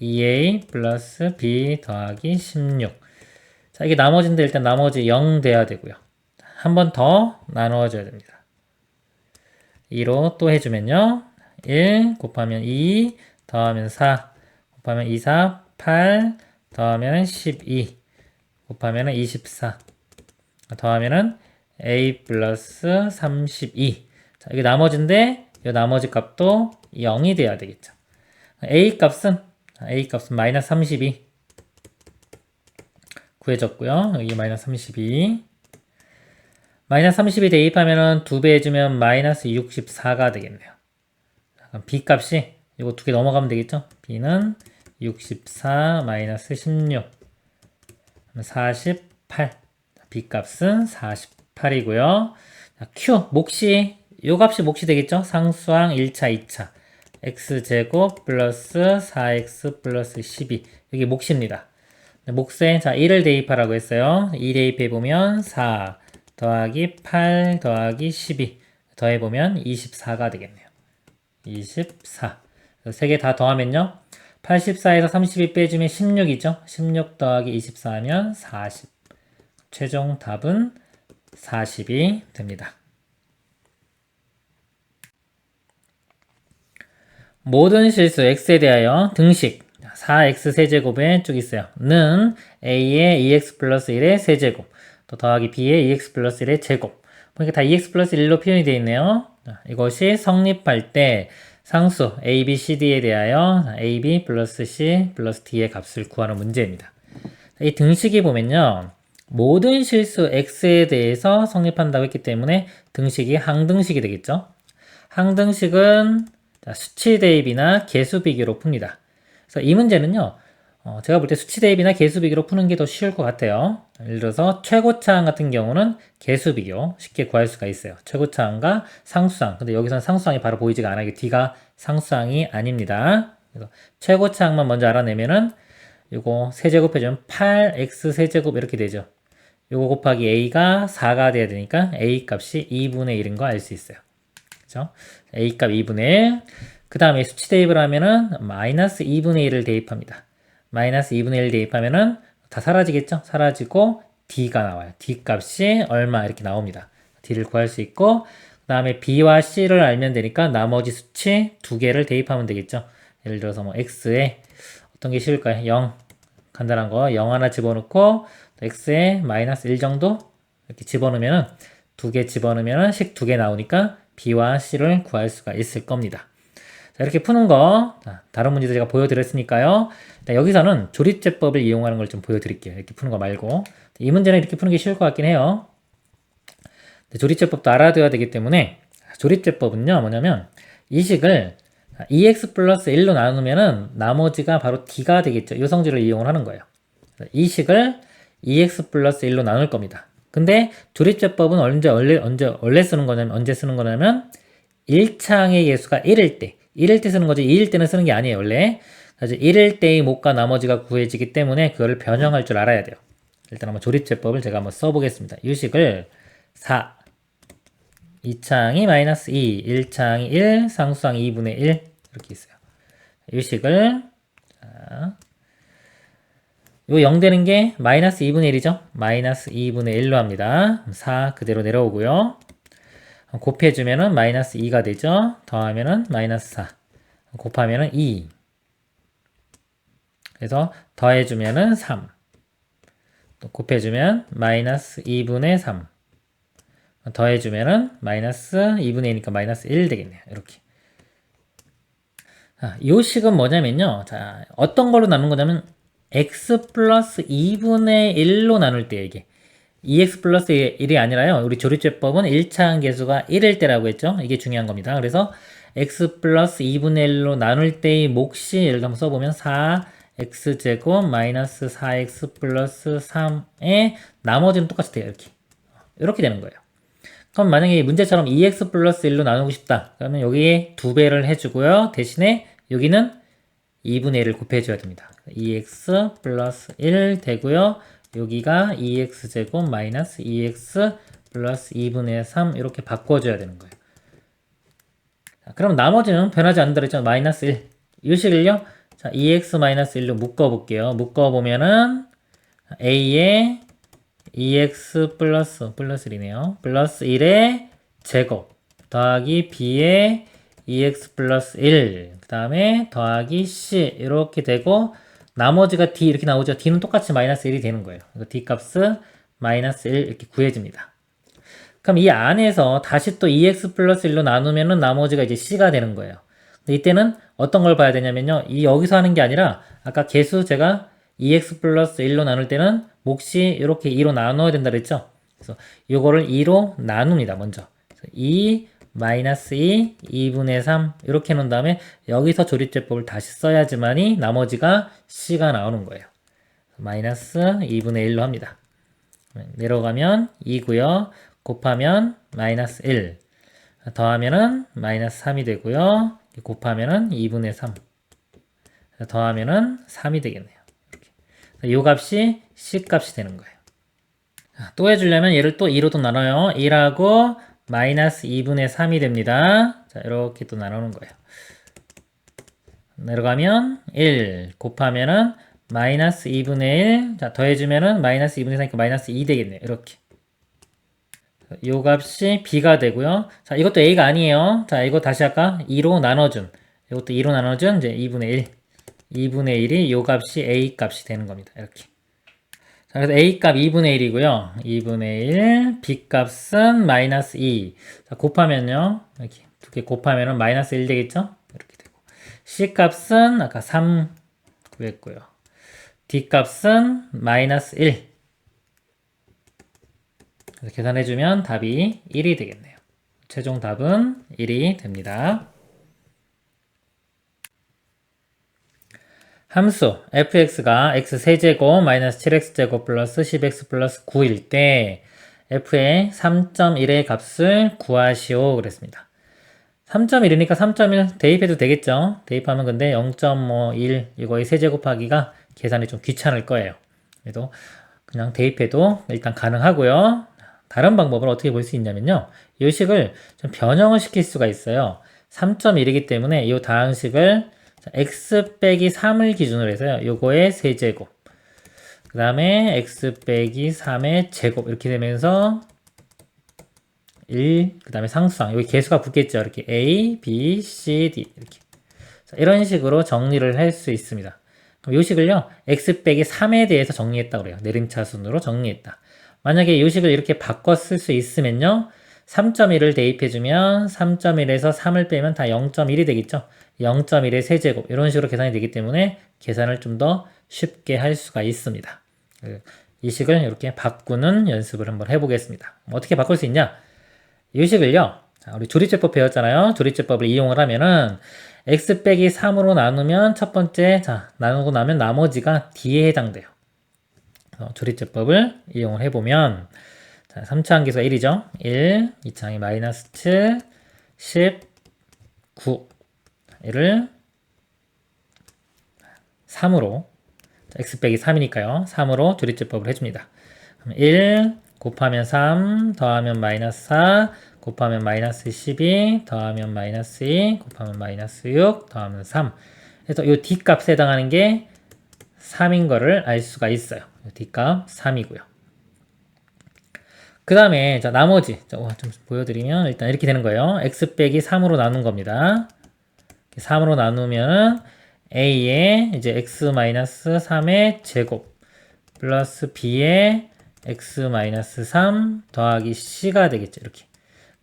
2a 플러스 b 더하기 16. 자, 이게 나머지인데 일단 나머지 0 돼야 되고요. 한 번 더 나누어줘야 됩니다. 2로 또 해주면요. 1 곱하면 2 더하면 4 곱하면 2, 4, 8 더하면 12 곱하면 24 더하면 a 플러스 32. 자, 이게 나머지인데 이 나머지 값도 0이 돼야 되겠죠. a 값은 마이너스 32 구해졌고요. 여기 마이너스 32 마이너스 32 대입하면은 2배 해주면 마이너스 64가 되겠네요. 그럼 b 값이 이거 두 개 넘어가면 되겠죠? b는 64 마이너스 16 48. b 값은 48이고요. q 몫이 요 값이 몫이 되겠죠? 상수항 1차, 2차 x제곱 플러스 4x 플러스 12 여기 몫입니다. 몫에 자 1을 대입하라고 했어요. 2 대입해보면 4 더하기 8 더하기 12 더해보면 24가 되겠네요. 24 세 개 다 더하면요. 84에서 32 빼주면 16이죠. 16 더하기 24 하면 40. 최종 답은 40이 됩니다. 모든 실수 x에 대하여 등식 4x 세제곱에 쭉 있어요. 는 a의 2x 플러스 1의 세제곱 또 더하기 b의 2x 플러스 1의 제곱 보니까 다 2x 플러스 1로 표현이 되어 있네요. 이것이 성립할 때 상수 a, b, c, d에 대하여 a, b 플러스 c 플러스 d의 값을 구하는 문제입니다. 이 등식이 보면요. 모든 실수 x에 대해서 성립한다고 했기 때문에 등식이 항등식이 되겠죠. 항등식은 수치 대입이나 개수 비교로 풉니다. 그래서 이 문제는요. 제가 볼 때 수치 대입이나 개수 비교로 푸는 게 더 쉬울 것 같아요. 예를 들어서 최고차항 같은 경우는 개수 비교 쉽게 구할 수가 있어요. 최고차항과 상수항. 근데 여기서는 상수항이 바로 보이지가 않아요. 이게 D가 상수항이 아닙니다. 그래서 최고차항만 먼저 알아내면은 요거 세제곱해주면 8x 세제곱 이렇게 되죠. 요거 곱하기 a가 4가 돼야 되니까 a 값이 2분의 1인 거 알 수 있어요. 그죠? a 값 2분의 1. 그 다음에 수치 대입을 하면은 마이너스 2분의 1을 대입합니다. 마이너스 2분의 1 대입하면은 다 사라지겠죠? 사라지고 d가 나와요. d 값이 얼마 이렇게 나옵니다. d를 구할 수 있고 그 다음에 b와 c를 알면 되니까 나머지 수치 두 개를 대입하면 되겠죠. 예를 들어서 뭐 x에 어떤 게 쉬울까요? 0 간단한 거 0 하나 집어넣고 x에 마이너스 1 정도 이렇게 집어넣으면은 두 개 집어넣으면은 식 두 개 나오니까 b와 c를 구할 수가 있을 겁니다. 자, 이렇게 푸는 거 다른 문제도 제가 보여드렸으니까요. 여기서는 조립제법을 이용하는 걸 좀 보여드릴게요. 이렇게 푸는 거 말고 이 문제는 이렇게 푸는 게 쉬울 것 같긴 해요. 조립제법도 알아둬야 되기 때문에 조립제법은요 뭐냐면 이 식을 2x 플러스 1로 나누면은 나머지가 바로 d가 되겠죠. 이 성질을 이용을 하는 거예요. 이 식을 2x 플러스 1로 나눌 겁니다. 근데 조립제법은 원래 쓰는 거냐면 언제 쓰는 거냐면 1차항의 개수가 1일 때 쓰는 거지 2일 때는 쓰는 게 아니에요 원래. 그래서 1일 때의 목과 나머지가 구해지기 때문에 그거를 변형할 줄 알아야 돼요. 일단 한번 조립제법을 제가 한번 써보겠습니다. 유식을 4 2차항이 마이너스 2 1차항이 1 상수항이 2분의 1 이렇게 있어요. 유식을 요 0 되는 게 마이너스 2분의 1이죠. 마이너스 2분의 1로 합니다. 4 그대로 내려오고요. 곱해주면은 마이너스 2가 되죠. 더하면은 마이너스 4 곱하면은 2 그래서 더해주면은 3 또 곱해주면 마이너스 2분의 3 더해주면은 마이너스 2분의 2니까 마이너스 1 되겠네요. 이렇게. 자, 이 식은 뭐냐면요. 자, 어떤 걸로 나눈 거냐면 x 플러스 2분의 1로 나눌 때 이게 2x 플러스 1이 아니라요. 우리 조립제법은 1차항 계수가 1일 때라고 했죠. 이게 중요한 겁니다. 그래서 x 플러스 2분의 1로 나눌 때의 몫이 예를 들어 한번 써보면 4x제곱 마이너스 4x 플러스 3의 나머지는 똑같이 돼요. 이렇게 되는 거예요. 그럼 만약에 문제처럼 2x 플러스 1로 나누고 싶다. 그러면 여기에 2배를 해주고요. 대신에 여기는 2분의 1을 곱해줘야 됩니다. 2x 플러스 1 되고요. 여기가 2x제곱 마이너스 2x 플러스 2분의 3 이렇게 바꿔줘야 되는 거예요. 자, 그럼 나머지는 변하지 않는다 그랬죠? 마이너스 1. 이 식을요. 자, 2x 마이너스 1로 묶어볼게요. 묶어보면은 a에 2x 플러스 1이네요. 플러스 1의 제곱 더하기 b에 2x 플러스 1 그 다음에 더하기 c 이렇게 되고 나머지가 d 이렇게 나오죠. d는 똑같이 마이너스 1이 되는 거예요. d 값은 마이너스 1 이렇게 구해집니다. 그럼 이 안에서 다시 또 2x 플러스 1로 나누면은 나머지가 이제 c가 되는 거예요. 근데 이때는 어떤 걸 봐야 되냐면요. 이 여기서 하는 게 아니라 아까 개수 제가 2x 플러스 1로 나눌 때는 몫이 이렇게 2로 나눠야 된다 그랬죠. 그래서 이거를 2로 나눕니다. 먼저 2 마이너스 2 2분의 3 이렇게 해놓은 다음에 여기서 조립제법을 다시 써야지만이 나머지가 c가 나오는 거예요. 마이너스 2분의 1로 합니다. 내려가면 2고요. 곱하면 마이너스 1 더하면은 마이너스 3이 되고요. 곱하면은 2분의 3 더하면은 3이 되겠네요. 이 값이 c 값이 되는 거예요. 또 해주려면 얘를 또 2로 또 나눠요. 1하고 마이너스 2분의 3이 됩니다. 자, 이렇게 또 나누는 거예요. 내려가면 1 곱하면은 마이너스 2분의 1 자, 더해주면은 마이너스 2분의 3이니까 마이너스 2 되겠네요. 이렇게. 요 값이 b가 되고요. 자, 이것도 a가 아니에요. 자, 이거 다시 아까 2로 나눠준 이것도 2로 나눠준 이제 2분의 1 2분의 1이 요 값이 a 값이 되는 겁니다. 이렇게. 자, 그래서 a 값 2분의 1이고요. 2분의 1, b 값은 마이너스 2. 자, 곱하면요. 이렇게 두 개 곱하면은 마이너스 1 되겠죠? 이렇게 되고. c 값은 아까 3 구했고요. d 값은 마이너스 1. 그래서 계산해주면 답이 1이 되겠네요. 최종 답은 1이 됩니다. 함수 fx가 x 세제곱 마이너스 7x제곱 플러스 10x 플러스 9일 때 f의 3.1의 값을 구하시오 그랬습니다. 3.1이니까 3.1 대입해도 되겠죠. 대입하면 근데 0.1 이거의 세제곱하기가 계산이 좀 귀찮을 거예요. 그래도 그냥 대입해도 일단 가능하고요. 다른 방법을 어떻게 볼 수 있냐면요. 이 식을 좀 변형을 시킬 수가 있어요. 3.1이기 때문에 이 다항식을 x 빼기 3을 기준으로 해서요. 요거의 세제곱. 그 다음에 x 빼기 3의 제곱. 이렇게 되면서 1, 그 다음에 상수항. 여기 개수가 붙겠죠. 이렇게 a, b, c, d. 이렇게. 자, 이런 식으로 정리를 할 수 있습니다. 그럼 이 식을요. x 빼기 3에 대해서 정리했다고 그래요. 내림차순으로 정리했다. 만약에 이 식을 이렇게 바꿔 쓸 수 있으면요. 3.1을 대입해주면 3.1에서 3을 빼면 다 0.1이 되겠죠. 0.1의 세제곱 이런 식으로 계산이 되기 때문에 계산을 좀 더 쉽게 할 수가 있습니다. 이 식을 이렇게 바꾸는 연습을 한번 해보겠습니다. 어떻게 바꿀 수 있냐? 이 식을요. 우리 조립제법 배웠잖아요. 조립제법을 이용을 하면은 x 빼기 3으로 나누면 첫 번째 나누고 나면 나머지가 d에 해당돼요. 조립제법을 이용을 해보면 3차 함계수가 1이죠. 1, 2차 항이 마이너스 7, 10, 9 얘를 3으로 x 빼기 3이니까요. 3으로 조립제법을 해줍니다. 1 곱하면 3 더하면 마이너스 4 곱하면 마이너스 12 더하면 마이너스 2 곱하면 마이너스 6 더하면 3 그래서 이 d값에 해당하는 게 3인 거를 알 수가 있어요. d값 3이고요. 그 다음에 나머지 좀 보여드리면 일단 이렇게 되는 거예요. x 빼기 3으로 나눈 겁니다. 3으로 나누면 a의 이제 x-3의 제곱 플러스 b의 x-3 더하기 c가 되겠죠. 이렇게.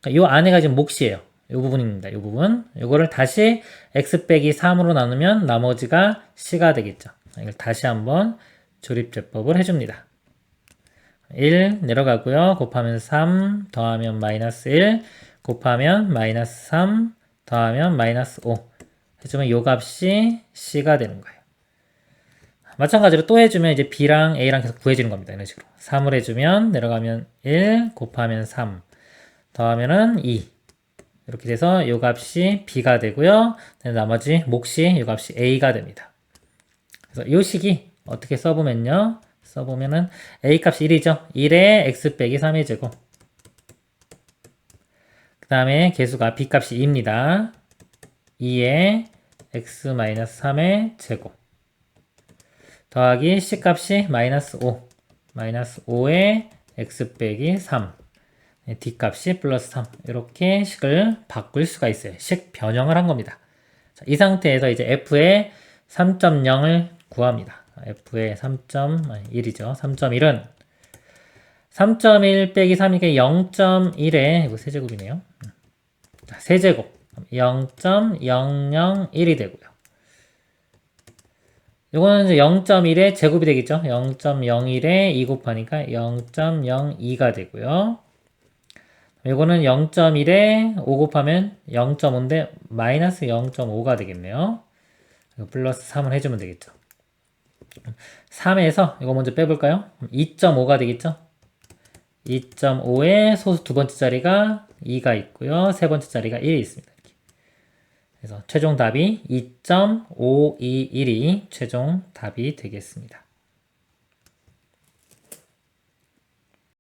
그러니까 이 안에가 지금 몫이에요. 이 부분입니다. 이 부분. 이거를 다시 x 빼기 3으로 나누면 나머지가 c가 되겠죠. 이걸 다시 한번 조립제법을 해줍니다. 1 내려가고요. 곱하면 3 더하면 마이너스 1 곱하면 마이너스 3 더하면 마이너스 5 해주면 요 값이 c가 되는 거예요. 마찬가지로 또 해주면 이제 b랑 a랑 계속 구해주는 겁니다. 이런 식으로 3을 해주면 내려가면 1 곱하면 3 더하면은 2 이렇게 돼서 요 값이 b가 되고요. 나머지 몫이 요 값이 a가 됩니다. 그래서 요 식이 어떻게 써보면요. 써보면은 a 값이 1이죠. 1에 x 빼기 3의 제곱. 그 다음에 개수가 b 값이 2입니다. 2에 x-3의 제곱. 더하기 c 값이 마이너스 5. 마이너스 5에 x 빼기 3. d 값이 플러스 3. 이렇게 식을 바꿀 수가 있어요. 식 변형을 한 겁니다. 자, 이 상태에서 이제 f의 3.0을 구합니다. f의 3.1이죠. 3.1은 3.1 빼기 3이니까 0.1에 이거 세제곱이네요. 자, 세제곱 0.001이 되고요. 이거는 이제 0.1의 제곱이 되겠죠. 0.01에 2 곱하니까 0.02가 되고요. 이거는 0.1에 5 곱하면 0.5인데 마이너스 0.5가 되겠네요. 플러스 3을 해주면 되겠죠. 3에서 이거 먼저 빼볼까요? 2.5가 되겠죠? 2.5에 소수 두 번째 자리가 2가 있고요. 세 번째 자리가 1이 있습니다. 이렇게. 그래서 최종 답이 2.521이 최종 답이 되겠습니다.